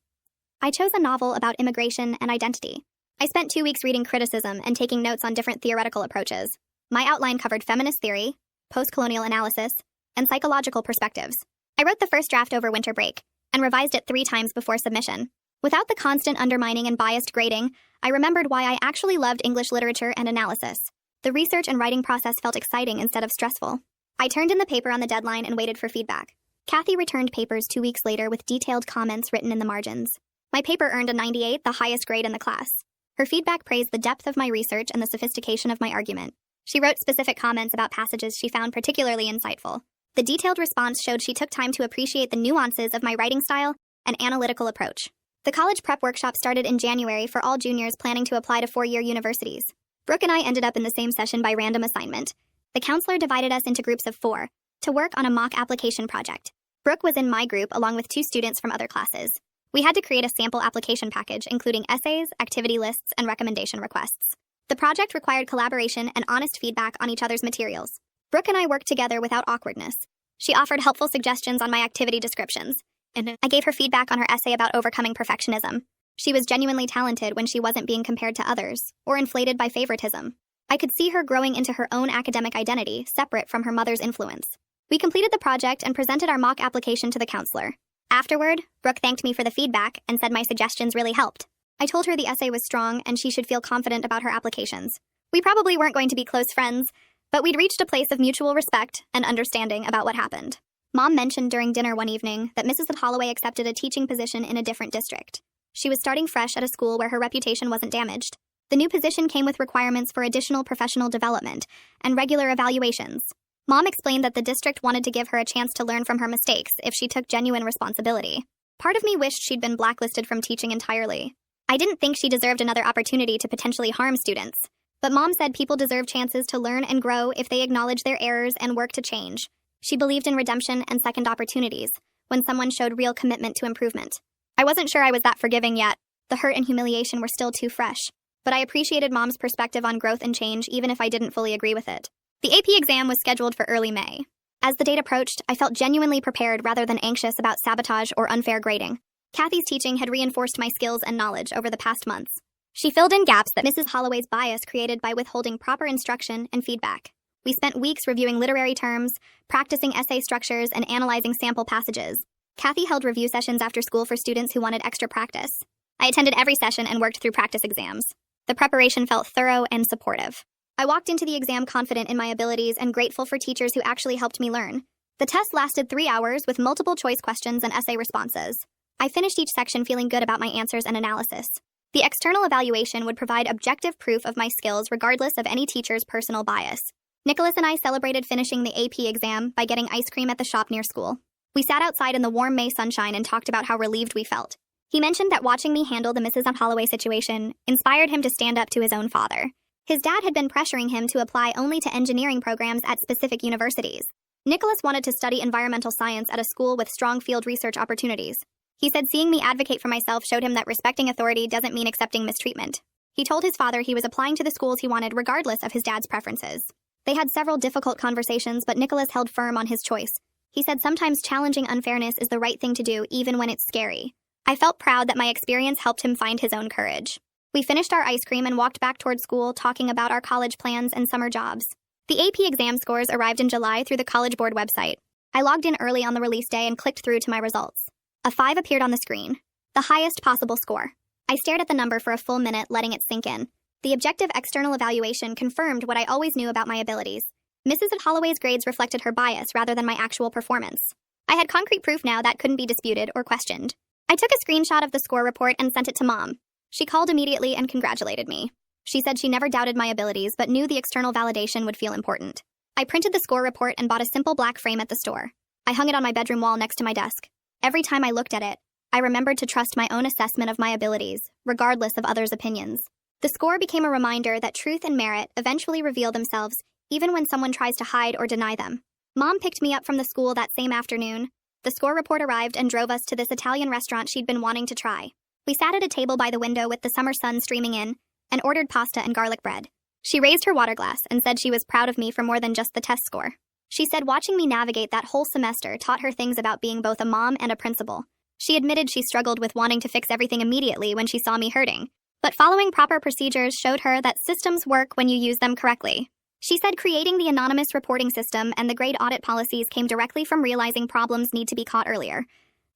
I chose a novel about immigration and identity. I spent 2 weeks reading criticism and taking notes on different theoretical approaches. My outline covered feminist theory, post-colonial analysis, and psychological perspectives. I wrote the first draft over winter break and revised it 3 times before submission. Without the constant undermining and biased grading, I remembered why I actually loved English literature and analysis. The research and writing process felt exciting instead of stressful. I turned in the paper on the deadline and waited for feedback. Kathy returned papers 2 weeks later with detailed comments written in the margins. My paper earned a 98, the highest grade in the class. Her feedback praised the depth of my research and the sophistication of my argument. She wrote specific comments about passages she found particularly insightful. The detailed response showed she took time to appreciate the nuances of my writing style and analytical approach. The college prep workshop started in January for all juniors planning to apply to 4-year universities. Brooke and I ended up in the same session by random assignment. The counselor divided us into groups of 4 to work on a mock application project. Brooke was in my group along with 2 students from other classes. We had to create a sample application package including essays, activity lists, and recommendation requests. The project required collaboration and honest feedback on each other's materials. Brooke and I worked together without awkwardness. She offered helpful suggestions on my activity descriptions, and I gave her feedback on her essay about overcoming perfectionism. She was genuinely talented when she wasn't being compared to others or inflated by favoritism. I could see her growing into her own academic identity, separate from her mother's influence. We completed the project and presented our mock application to the counselor. Afterward, Brooke thanked me for the feedback and said my suggestions really helped. I told her the essay was strong and she should feel confident about her applications. We probably weren't going to be close friends, but we'd reached a place of mutual respect and understanding about what happened. Mom mentioned during dinner one evening that Mrs. Holloway accepted a teaching position in a different district. She was starting fresh at a school where her reputation wasn't damaged. The new position came with requirements for additional professional development and regular evaluations. Mom explained that the district wanted to give her a chance to learn from her mistakes if she took genuine responsibility. Part of me wished she'd been blacklisted from teaching entirely. I didn't think she deserved another opportunity to potentially harm students. But Mom said people deserve chances to learn and grow if they acknowledge their errors and work to change. She believed in redemption and second opportunities when someone showed real commitment to improvement. I wasn't sure I was that forgiving yet. The hurt and humiliation were still too fresh. But I appreciated Mom's perspective on growth and change even if I didn't fully agree with it. The AP exam was scheduled for early May. As the date approached, I felt genuinely prepared rather than anxious about sabotage or unfair grading. Kathy's teaching had reinforced my skills and knowledge over the past months. She filled in gaps that Mrs. Holloway's bias created by withholding proper instruction and feedback. We spent weeks reviewing literary terms, practicing essay structures, and analyzing sample passages. Kathy held review sessions after school for students who wanted extra practice. I attended every session and worked through practice exams. The preparation felt thorough and supportive. I walked into the exam confident in my abilities and grateful for teachers who actually helped me learn. The test lasted 3 hours with multiple choice questions and essay responses. I finished each section feeling good about my answers and analysis. The external evaluation would provide objective proof of my skills regardless of any teacher's personal bias. Nicholas and I celebrated finishing the AP exam by getting ice cream at the shop near school. We sat outside in the warm May sunshine and talked about how relieved we felt. He mentioned that watching me handle the Mrs. Holloway situation inspired him to stand up to his own father. His dad had been pressuring him to apply only to engineering programs at specific universities. Nicholas wanted to study environmental science at a school with strong field research opportunities. He said seeing me advocate for myself showed him that respecting authority doesn't mean accepting mistreatment. He told his father he was applying to the schools he wanted regardless of his dad's preferences. They had several difficult conversations, but Nicholas held firm on his choice. He said sometimes challenging unfairness is the right thing to do even when it's scary. I felt proud that my experience helped him find his own courage. We finished our ice cream and walked back toward school talking about our college plans and summer jobs. The AP exam scores arrived in July through the College Board website. I logged in early on the release day and clicked through to my results. A 5 appeared on the screen, the highest possible score. I stared at the number for a full minute, letting it sink in. The objective external evaluation confirmed what I always knew about my abilities. Mrs. Holloway's grades reflected her bias rather than my actual performance. I had concrete proof now that couldn't be disputed or questioned. I took a screenshot of the score report and sent it to Mom. She called immediately and congratulated me. She said she never doubted my abilities but knew the external validation would feel important. I printed the score report and bought a simple black frame at the store. I hung it on my bedroom wall next to my desk. Every time I looked at it, I remembered to trust my own assessment of my abilities, regardless of others' opinions. The score became a reminder that truth and merit eventually reveal themselves, even when someone tries to hide or deny them. Mom picked me up from the school that same afternoon. The score report arrived and drove us to this Italian restaurant she'd been wanting to try. We sat at a table by the window with the summer sun streaming in, and ordered pasta and garlic bread. She raised her water glass and said she was proud of me for more than just the test score. She said watching me navigate that whole semester taught her things about being both a mom and a principal. She admitted she struggled with wanting to fix everything immediately when she saw me hurting, but following proper procedures showed her that systems work when you use them correctly. She said creating the anonymous reporting system and the grade audit policies came directly from realizing problems need to be caught earlier.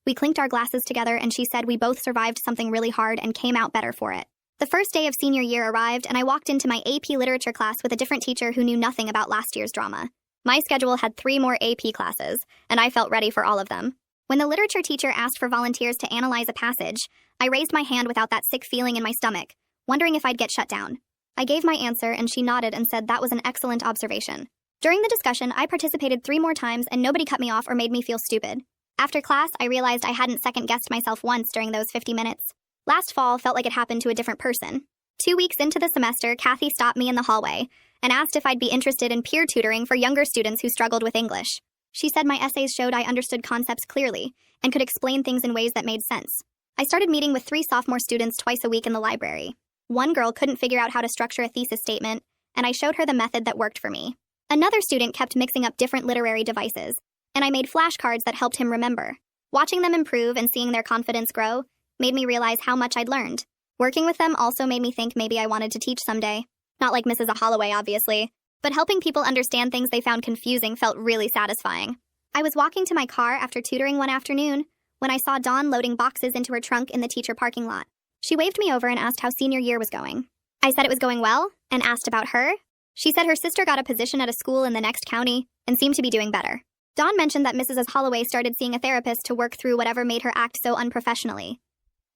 We clinked our glasses together and she said we both survived something really hard and came out better for it. The first day of senior year arrived and I walked into my AP literature class with a different teacher who knew nothing about last year's drama. My schedule had 3 more AP classes, and I felt ready for all of them. When the literature teacher asked for volunteers to analyze a passage, I raised my hand without that sick feeling in my stomach, wondering if I'd get shut down. I gave my answer and she nodded and said that was an excellent observation. During the discussion, I participated 3 more times and nobody cut me off or made me feel stupid. After class, I realized I hadn't second-guessed myself once during those 50 minutes. Last fall felt like it happened to a different person. 2 weeks into the semester, Kathy stopped me in the hallway and asked if I'd be interested in peer tutoring for younger students who struggled with English. She said my essays showed I understood concepts clearly and could explain things in ways that made sense. I started meeting with 3 sophomore students twice a week in the library. One girl couldn't figure out how to structure a thesis statement, and I showed her the method that worked for me. Another student kept mixing up different literary devices, and I made flashcards that helped him remember. Watching them improve and seeing their confidence grow made me realize how much I'd learned. Working with them also made me think maybe I wanted to teach someday. Not like Mrs. Holloway, obviously, but helping people understand things they found confusing felt really satisfying. I was walking to my car after tutoring one afternoon when I saw Dawn loading boxes into her trunk in the teacher parking lot. She waved me over and asked how senior year was going. I said it was going well and asked about her. She said her sister got a position at a school in the next county and seemed to be doing better. Dawn mentioned that Mrs. Holloway started seeing a therapist to work through whatever made her act so unprofessionally.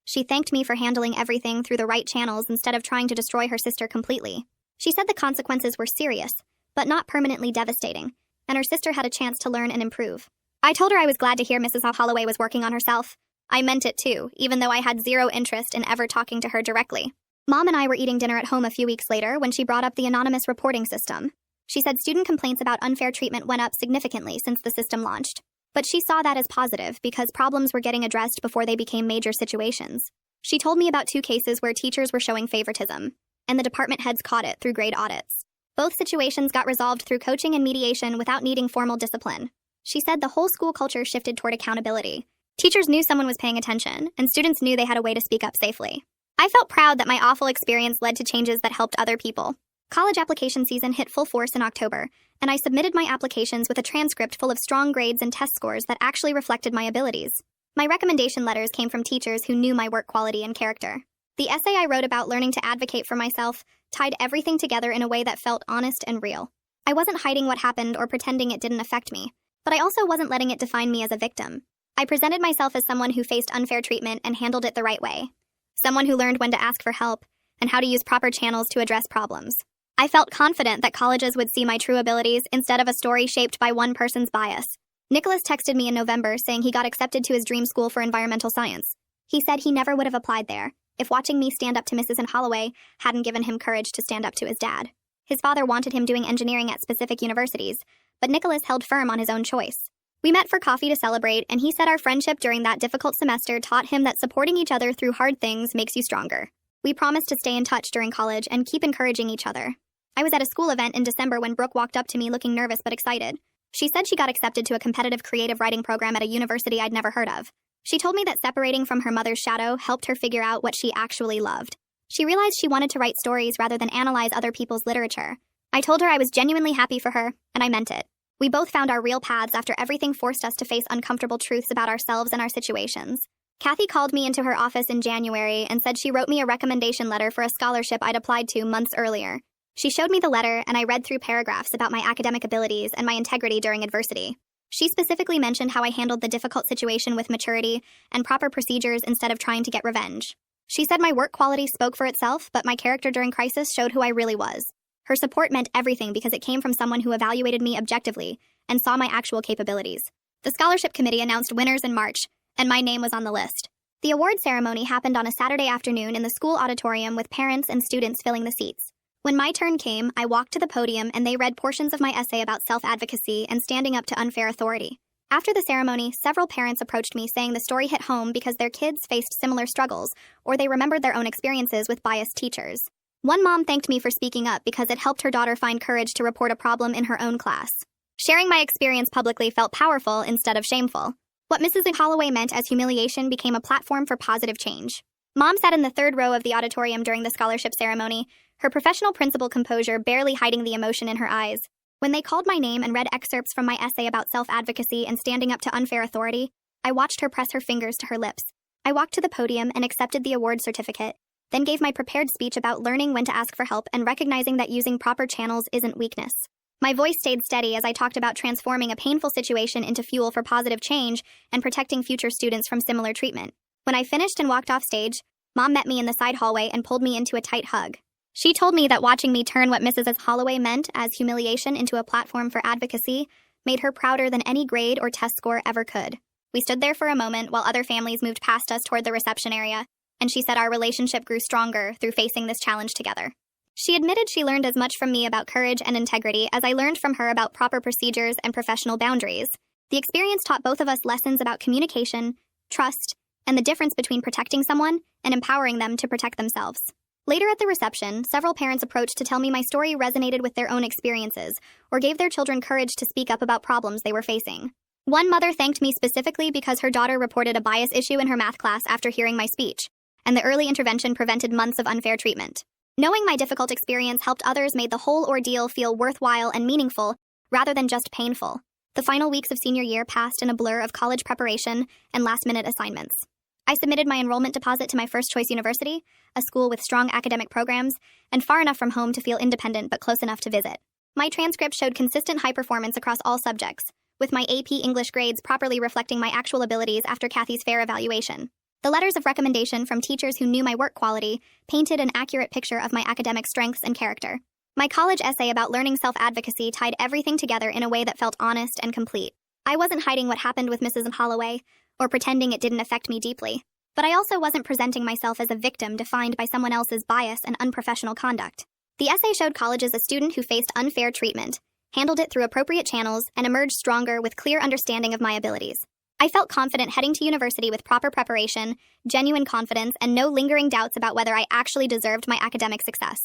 She thanked me for handling everything through the right channels instead of trying to destroy her sister completely. She said the consequences were serious, but not permanently devastating, and her sister had a chance to learn and improve. I told her I was glad to hear Mrs. Holloway was working on herself. I meant it too, even though I had zero interest in ever talking to her directly. Mom and I were eating dinner at home a few weeks later when she brought up the anonymous reporting system. She said student complaints about unfair treatment went up significantly since the system launched. But she saw that as positive because problems were getting addressed before they became major situations. She told me about 2 cases where teachers were showing favoritism, and the department heads caught it through grade audits. Both situations got resolved through coaching and mediation without needing formal discipline. She said the whole school culture shifted toward accountability. Teachers knew someone was paying attention, and students knew they had a way to speak up safely. I felt proud that my awful experience led to changes that helped other people. College application season hit full force in October, and I submitted my applications with a transcript full of strong grades and test scores that actually reflected my abilities. My recommendation letters came from teachers who knew my work quality and character. The essay I wrote about learning to advocate for myself tied everything together in a way that felt honest and real. I wasn't hiding what happened or pretending it didn't affect me, but I also wasn't letting it define me as a victim. I presented myself as someone who faced unfair treatment and handled it the right way. Someone who learned when to ask for help and how to use proper channels to address problems. I felt confident that colleges would see my true abilities instead of a story shaped by one person's bias. Nicholas texted me in November saying he got accepted to his dream school for environmental science. He said he never would have applied there if watching me stand up to Mrs. and Holloway hadn't given him courage to stand up to his dad. His father wanted him doing engineering at specific universities, but Nicholas held firm on his own choice. We met for coffee to celebrate, and he said our friendship during that difficult semester taught him that supporting each other through hard things makes you stronger. We promised to stay in touch during college and keep encouraging each other. I was at a school event in December when Brooke walked up to me looking nervous but excited. She said she got accepted to a competitive creative writing program at a university I'd never heard of. She told me that separating from her mother's shadow helped her figure out what she actually loved. She realized she wanted to write stories rather than analyze other people's literature. I told her I was genuinely happy for her, and I meant it. We both found our real paths after everything forced us to face uncomfortable truths about ourselves and our situations. Kathy called me into her office in January and said she wrote me a recommendation letter for a scholarship I'd applied to months earlier. She showed me the letter, and I read through paragraphs about my academic abilities and my integrity during adversity. She specifically mentioned how I handled the difficult situation with maturity and proper procedures instead of trying to get revenge. She said my work quality spoke for itself, but my character during crisis showed who I really was. Her support meant everything because it came from someone who evaluated me objectively and saw my actual capabilities. The scholarship committee announced winners in March, and my name was on the list. The award ceremony happened on a Saturday afternoon in the school auditorium with parents and students filling the seats. When my turn came, I walked to the podium and they read portions of my essay about self-advocacy and standing up to unfair authority. After the ceremony, several parents approached me saying the story hit home because their kids faced similar struggles, or they remembered their own experiences with biased teachers. One mom thanked me for speaking up because it helped her daughter find courage to report a problem in her own class. Sharing my experience publicly felt powerful instead of shameful. What Mrs. Holloway meant as humiliation became a platform for positive change. Mom sat in the third row of the auditorium during the scholarship ceremony, her professional principal composure barely hiding the emotion in her eyes. When they called my name and read excerpts from my essay about self-advocacy and standing up to unfair authority, I watched her press her fingers to her lips. I walked to the podium and accepted the award certificate, then gave my prepared speech about learning when to ask for help and recognizing that using proper channels isn't weakness. My voice stayed steady as I talked about transforming a painful situation into fuel for positive change and protecting future students from similar treatment. When I finished and walked off stage, Mom met me in the side hallway and pulled me into a tight hug. She told me that watching me turn what Mrs. Holloway meant as humiliation into a platform for advocacy made her prouder than any grade or test score ever could. We stood there for a moment while other families moved past us toward the reception area, and she said our relationship grew stronger through facing this challenge together. She admitted she learned as much from me about courage and integrity as I learned from her about proper procedures and professional boundaries. The experience taught both of us lessons about communication, trust, and the difference between protecting someone and empowering them to protect themselves. Later at the reception, several parents approached to tell me my story resonated with their own experiences or gave their children courage to speak up about problems they were facing. One mother thanked me specifically because her daughter reported a bias issue in her math class after hearing my speech, and the early intervention prevented months of unfair treatment. Knowing my difficult experience helped others made the whole ordeal feel worthwhile and meaningful rather than just painful. The final weeks of senior year passed in a blur of college preparation and last-minute assignments. I submitted my enrollment deposit to my first-choice university, a school with strong academic programs, and far enough from home to feel independent but close enough to visit. My transcript showed consistent high performance across all subjects, with my AP English grades properly reflecting my actual abilities after Kathy's fair evaluation. The letters of recommendation from teachers who knew my work quality painted an accurate picture of my academic strengths and character. My college essay about learning self-advocacy tied everything together in a way that felt honest and complete. I wasn't hiding what happened with Mrs. Holloway, or pretending it didn't affect me deeply. But I also wasn't presenting myself as a victim defined by someone else's bias and unprofessional conduct. The essay showed college as a student who faced unfair treatment, handled it through appropriate channels, and emerged stronger with clear understanding of my abilities. I felt confident heading to university with proper preparation, genuine confidence, and no lingering doubts about whether I actually deserved my academic success.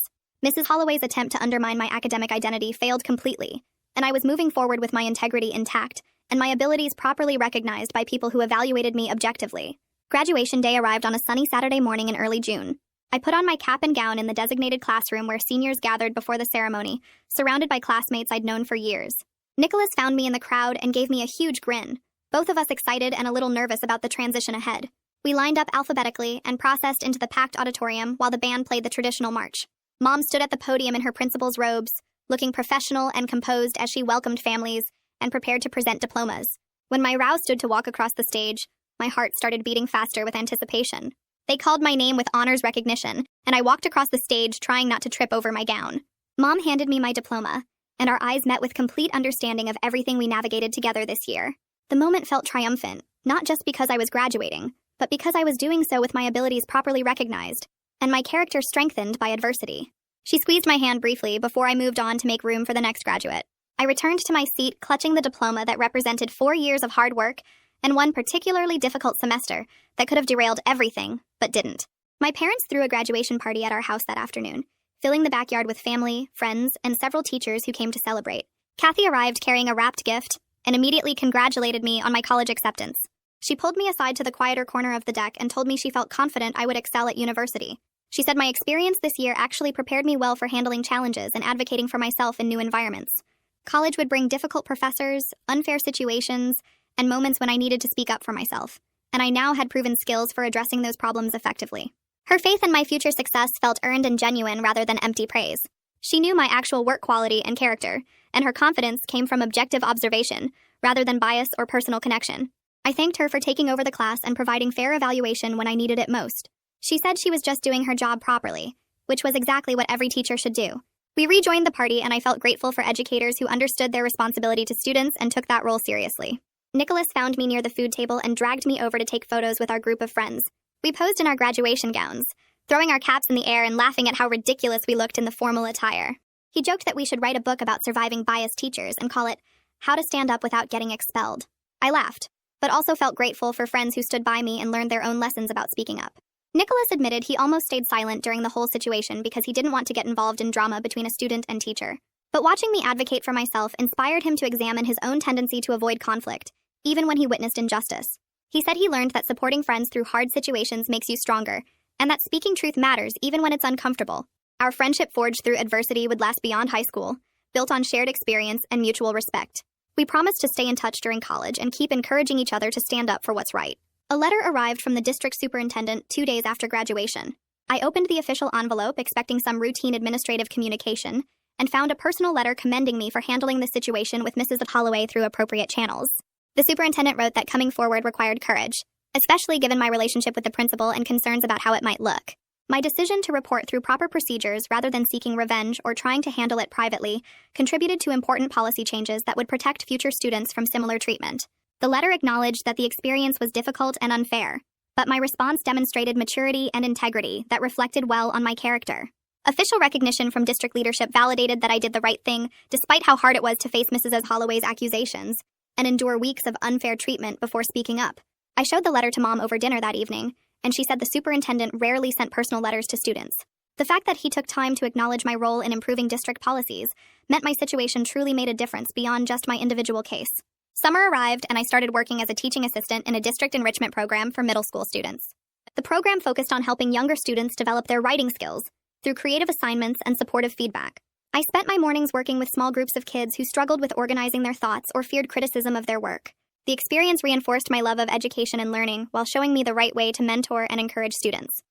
Mrs. Holloway's attempt to undermine my academic identity failed completely, and I was moving forward with my integrity intact and my abilities properly recognized by people who evaluated me objectively. Graduation day arrived on a sunny Saturday morning in early June. I put on my cap and gown in the designated classroom where seniors gathered before the ceremony, surrounded by classmates I'd known for years. Nicholas found me in the crowd and gave me a huge grin, both of us excited and a little nervous about the transition ahead. We lined up alphabetically and processed into the packed auditorium while the band played the traditional march. Mom stood at the podium in her principal's robes, looking professional and composed as she welcomed families and prepared to present diplomas. When my row stood to walk across the stage, my heart started beating faster with anticipation. They called my name with honors recognition, and I walked across the stage trying not to trip over my gown. Mom handed me my diploma, and our eyes met with complete understanding of everything we navigated together this year. The moment felt triumphant, not just because I was graduating, but because I was doing so with my abilities properly recognized, and my character strengthened by adversity. She squeezed my hand briefly before I moved on to make room for the next graduate. I returned to my seat, clutching the diploma that represented 4 years of hard work and one particularly difficult semester that could have derailed everything, but didn't. My parents threw a graduation party at our house that afternoon, filling the backyard with family, friends, and several teachers who came to celebrate. Kathy arrived carrying a wrapped gift and immediately congratulated me on my college acceptance. She pulled me aside to the quieter corner of the deck and told me she felt confident I would excel at university. She said my experience this year actually prepared me well for handling challenges and advocating for myself in new environments. College would bring difficult professors, unfair situations, and moments when I needed to speak up for myself, and I now had proven skills for addressing those problems effectively. Her faith in my future success felt earned and genuine rather than empty praise. She knew my actual work quality and character, and her confidence came from objective observation, rather than bias or personal connection. I thanked her for taking over the class and providing fair evaluation when I needed it most. She said she was just doing her job properly, which was exactly what every teacher should do. We rejoined the party, and I felt grateful for educators who understood their responsibility to students and took that role seriously. Nicholas found me near the food table and dragged me over to take photos with our group of friends. We posed in our graduation gowns, throwing our caps in the air and laughing at how ridiculous we looked in the formal attire. He joked that we should write a book about surviving biased teachers and call it How to Stand Up Without Getting Expelled. I laughed, but also felt grateful for friends who stood by me and learned their own lessons about speaking up. Nicholas admitted he almost stayed silent during the whole situation because he didn't want to get involved in drama between a student and teacher. But watching me advocate for myself inspired him to examine his own tendency to avoid conflict, even when he witnessed injustice. He said he learned that supporting friends through hard situations makes you stronger, and that speaking truth matters even when it's uncomfortable. Our friendship forged through adversity would last beyond high school, built on shared experience and mutual respect. We promised to stay in touch during college and keep encouraging each other to stand up for what's right. A letter arrived from the district superintendent 2 days after graduation. I opened the official envelope expecting some routine administrative communication, and found a personal letter commending me for handling the situation with Mrs. Holloway through appropriate channels. The superintendent wrote that coming forward required courage, especially given my relationship with the principal and concerns about how it might look. My decision to report through proper procedures rather than seeking revenge or trying to handle it privately contributed to important policy changes that would protect future students from similar treatment. The letter acknowledged that the experience was difficult and unfair, but my response demonstrated maturity and integrity that reflected well on my character. Official recognition from district leadership validated that I did the right thing despite how hard it was to face Mrs. Holloway's accusations and endure weeks of unfair treatment before speaking up. I showed the letter to Mom over dinner that evening, and she said the superintendent rarely sent personal letters to students. The fact that he took time to acknowledge my role in improving district policies meant my situation truly made a difference beyond just my individual case. Summer arrived, and I started working as a teaching assistant in a district enrichment program for middle school students. The program focused on helping younger students develop their writing skills through creative assignments and supportive feedback. I spent my mornings working with small groups of kids who struggled with organizing their thoughts or feared criticism of their work. The experience reinforced my love of education and learning while showing me the right way to mentor and encourage students.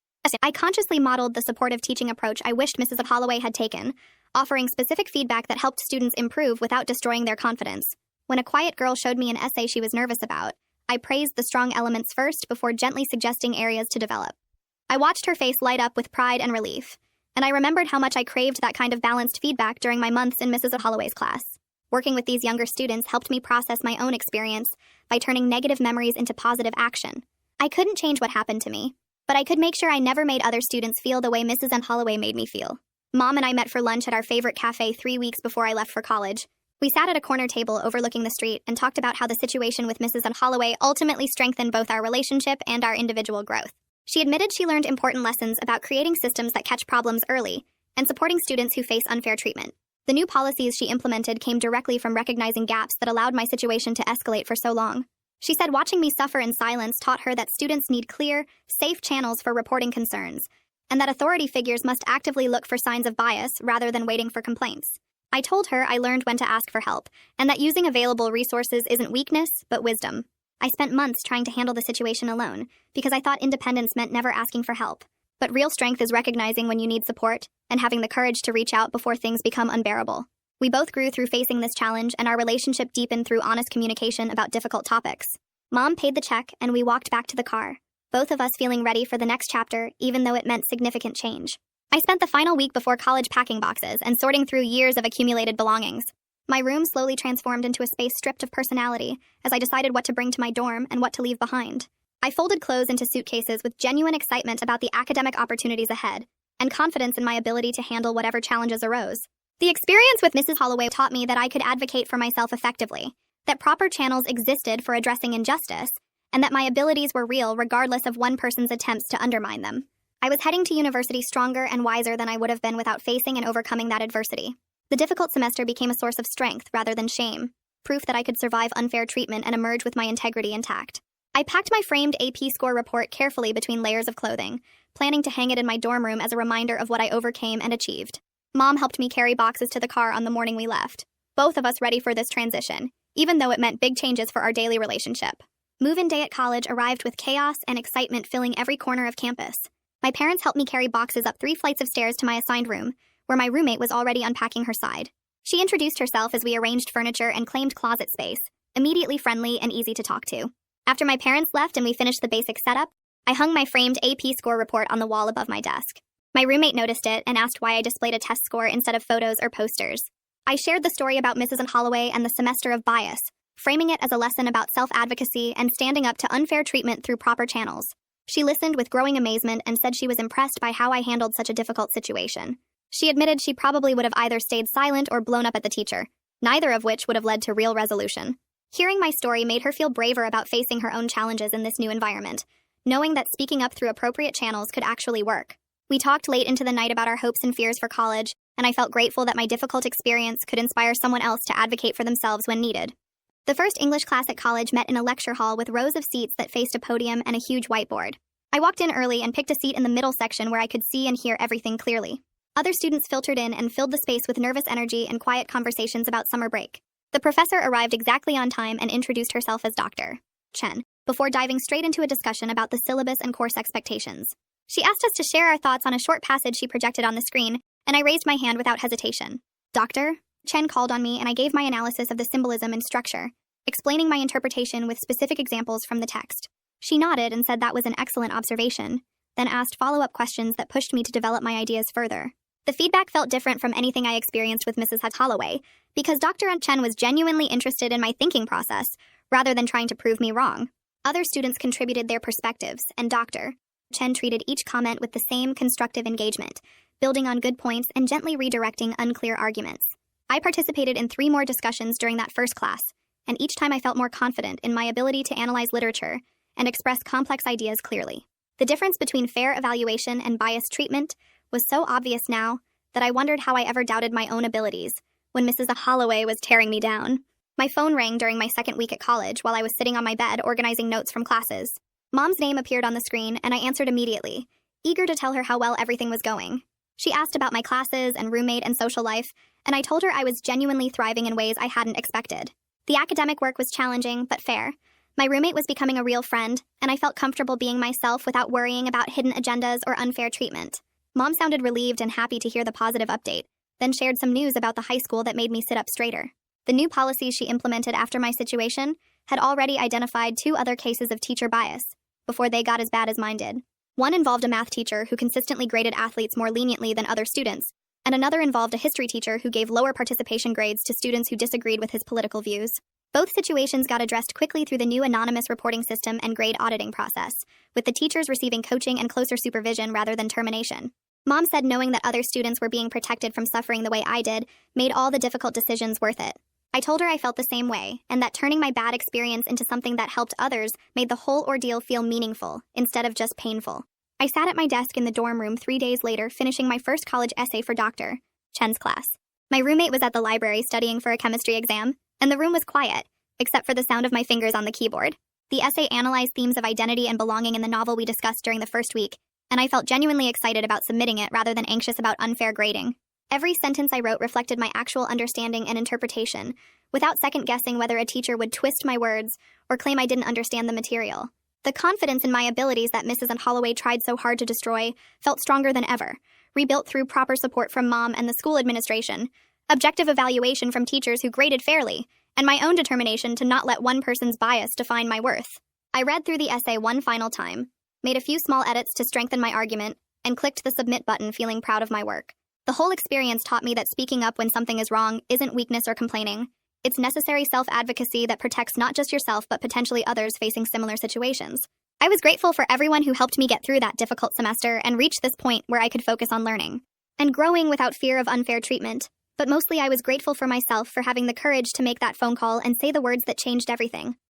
I consciously modeled the supportive teaching approach I wished Mrs. Holloway had taken, offering specific feedback that helped students improve without destroying their confidence. When a quiet girl showed me an essay she was nervous about, I praised the strong elements first before gently suggesting areas to develop. I watched her face light up with pride and relief, and I remembered how much I craved that kind of balanced feedback during my months in Mrs. Holloway's class. Working with these younger students helped me process my own experience by turning negative memories into positive action. I couldn't change what happened to me, but I could make sure I never made other students feel the way Mrs. Holloway made me feel. Mom and I met for lunch at our favorite cafe 3 weeks before I left for college. We sat at a corner table overlooking the street and talked about how the situation with Mrs. Holloway ultimately strengthened both our relationship and our individual growth. She admitted she learned important lessons about creating systems that catch problems early and supporting students who face unfair treatment. The new policies she implemented came directly from recognizing gaps that allowed my situation to escalate for so long. She said watching me suffer in silence taught her that students need clear, safe channels for reporting concerns, and that authority figures must actively look for signs of bias rather than waiting for complaints. I told her I learned when to ask for help, and that using available resources isn't weakness, but wisdom. I spent months trying to handle the situation alone, because I thought independence meant never asking for help. But real strength is recognizing when you need support, and having the courage to reach out before things become unbearable. We both grew through facing this challenge, and our relationship deepened through honest communication about difficult topics. Mom paid the check, and we walked back to the car, both of us feeling ready for the next chapter, even though it meant significant change. I spent the final week before college packing boxes and sorting through years of accumulated belongings. My room slowly transformed into a space stripped of personality as I decided what to bring to my dorm and what to leave behind. I folded clothes into suitcases with genuine excitement about the academic opportunities ahead, and confidence in my ability to handle whatever challenges arose. The experience with Mrs. Holloway taught me that I could advocate for myself effectively, that proper channels existed for addressing injustice, and that my abilities were real regardless of one person's attempts to undermine them. I was heading to university stronger and wiser than I would have been without facing and overcoming that adversity. The difficult semester became a source of strength rather than shame, proof that I could survive unfair treatment and emerge with my integrity intact. I packed my framed AP score report carefully between layers of clothing, planning to hang it in my dorm room as a reminder of what I overcame and achieved. Mom helped me carry boxes to the car on the morning we left, both of us ready for this transition, even though it meant big changes for our daily relationship. Move-in day at college arrived with chaos and excitement filling every corner of campus. My parents helped me carry boxes up 3 flights of stairs to my assigned room, where my roommate was already unpacking her side. She introduced herself as we arranged furniture and claimed closet space, immediately friendly and easy to talk to. After my parents left and we finished the basic setup, I hung my framed AP score report on the wall above my desk. My roommate noticed it and asked why I displayed a test score instead of photos or posters. I shared the story about Mrs. Holloway and the semester of bias, framing it as a lesson about self-advocacy and standing up to unfair treatment through proper channels. She listened with growing amazement and said she was impressed by how I handled such a difficult situation. She admitted she probably would have either stayed silent or blown up at the teacher, neither of which would have led to real resolution. Hearing my story made her feel braver about facing her own challenges in this new environment, knowing that speaking up through appropriate channels could actually work. We talked late into the night about our hopes and fears for college, and I felt grateful that my difficult experience could inspire someone else to advocate for themselves when needed. The first English class at college met in a lecture hall with rows of seats that faced a podium and a huge whiteboard. I walked in early and picked a seat in the middle section where I could see and hear everything clearly. Other students filtered in and filled the space with nervous energy and quiet conversations about summer break. The professor arrived exactly on time and introduced herself as Dr. Chen, before diving straight into a discussion about the syllabus and course expectations. She asked us to share our thoughts on a short passage she projected on the screen, and I raised my hand without hesitation. Dr. Chen called on me and I gave my analysis of the symbolism and structure, explaining my interpretation with specific examples from the text. She nodded and said that was an excellent observation, then asked follow-up questions that pushed me to develop my ideas further. The feedback felt different from anything I experienced with Mrs. Holloway, because Dr. Chen was genuinely interested in my thinking process, rather than trying to prove me wrong. Other students contributed their perspectives, and Dr. Chen treated each comment with the same constructive engagement, building on good points and gently redirecting unclear arguments. I participated in 3 more discussions during that first class, and each time I felt more confident in my ability to analyze literature and express complex ideas clearly. The difference between fair evaluation and biased treatment was so obvious now that I wondered how I ever doubted my own abilities when Mrs. Holloway was tearing me down. My phone rang during my second week at college while I was sitting on my bed organizing notes from classes. Mom's name appeared on the screen and I answered immediately, eager to tell her how well everything was going. She asked about my classes and roommate and social life, and I told her I was genuinely thriving in ways I hadn't expected. The academic work was challenging, but fair. My roommate was becoming a real friend, and I felt comfortable being myself without worrying about hidden agendas or unfair treatment. Mom sounded relieved and happy to hear the positive update, then shared some news about the high school that made me sit up straighter. The new policies she implemented after my situation had already identified 2 other cases of teacher bias, before they got as bad as mine did. One involved a math teacher who consistently graded athletes more leniently than other students, and another involved a history teacher who gave lower participation grades to students who disagreed with his political views. Both situations got addressed quickly through the new anonymous reporting system and grade auditing process, with the teachers receiving coaching and closer supervision rather than termination. Mom said knowing that other students were being protected from suffering the way I did made all the difficult decisions worth it. I told her I felt the same way, and that turning my bad experience into something that helped others made the whole ordeal feel meaningful, instead of just painful. I sat at my desk in the dorm room 3 days later, finishing my first college essay for Dr. Chen's class. My roommate was at the library studying for a chemistry exam, and the room was quiet, except for the sound of my fingers on the keyboard. The essay analyzed themes of identity and belonging in the novel we discussed during the first week, and I felt genuinely excited about submitting it rather than anxious about unfair grading. Every sentence I wrote reflected my actual understanding and interpretation, without second-guessing whether a teacher would twist my words or claim I didn't understand the material. The confidence in my abilities that Mrs. Holloway tried so hard to destroy felt stronger than ever, rebuilt through proper support from Mom and the school administration, objective evaluation from teachers who graded fairly, and my own determination to not let one person's bias define my worth. I read through the essay one final time, made a few small edits to strengthen my argument, and clicked the submit button feeling proud of my work. The whole experience taught me that speaking up when something is wrong isn't weakness or complaining. It's necessary self-advocacy that protects not just yourself but potentially others facing similar situations. I was grateful for everyone who helped me get through that difficult semester and reach this point where I could focus on learning and growing without fear of unfair treatment. But mostly I was grateful for myself for having the courage to make that phone call and say the words that changed everything.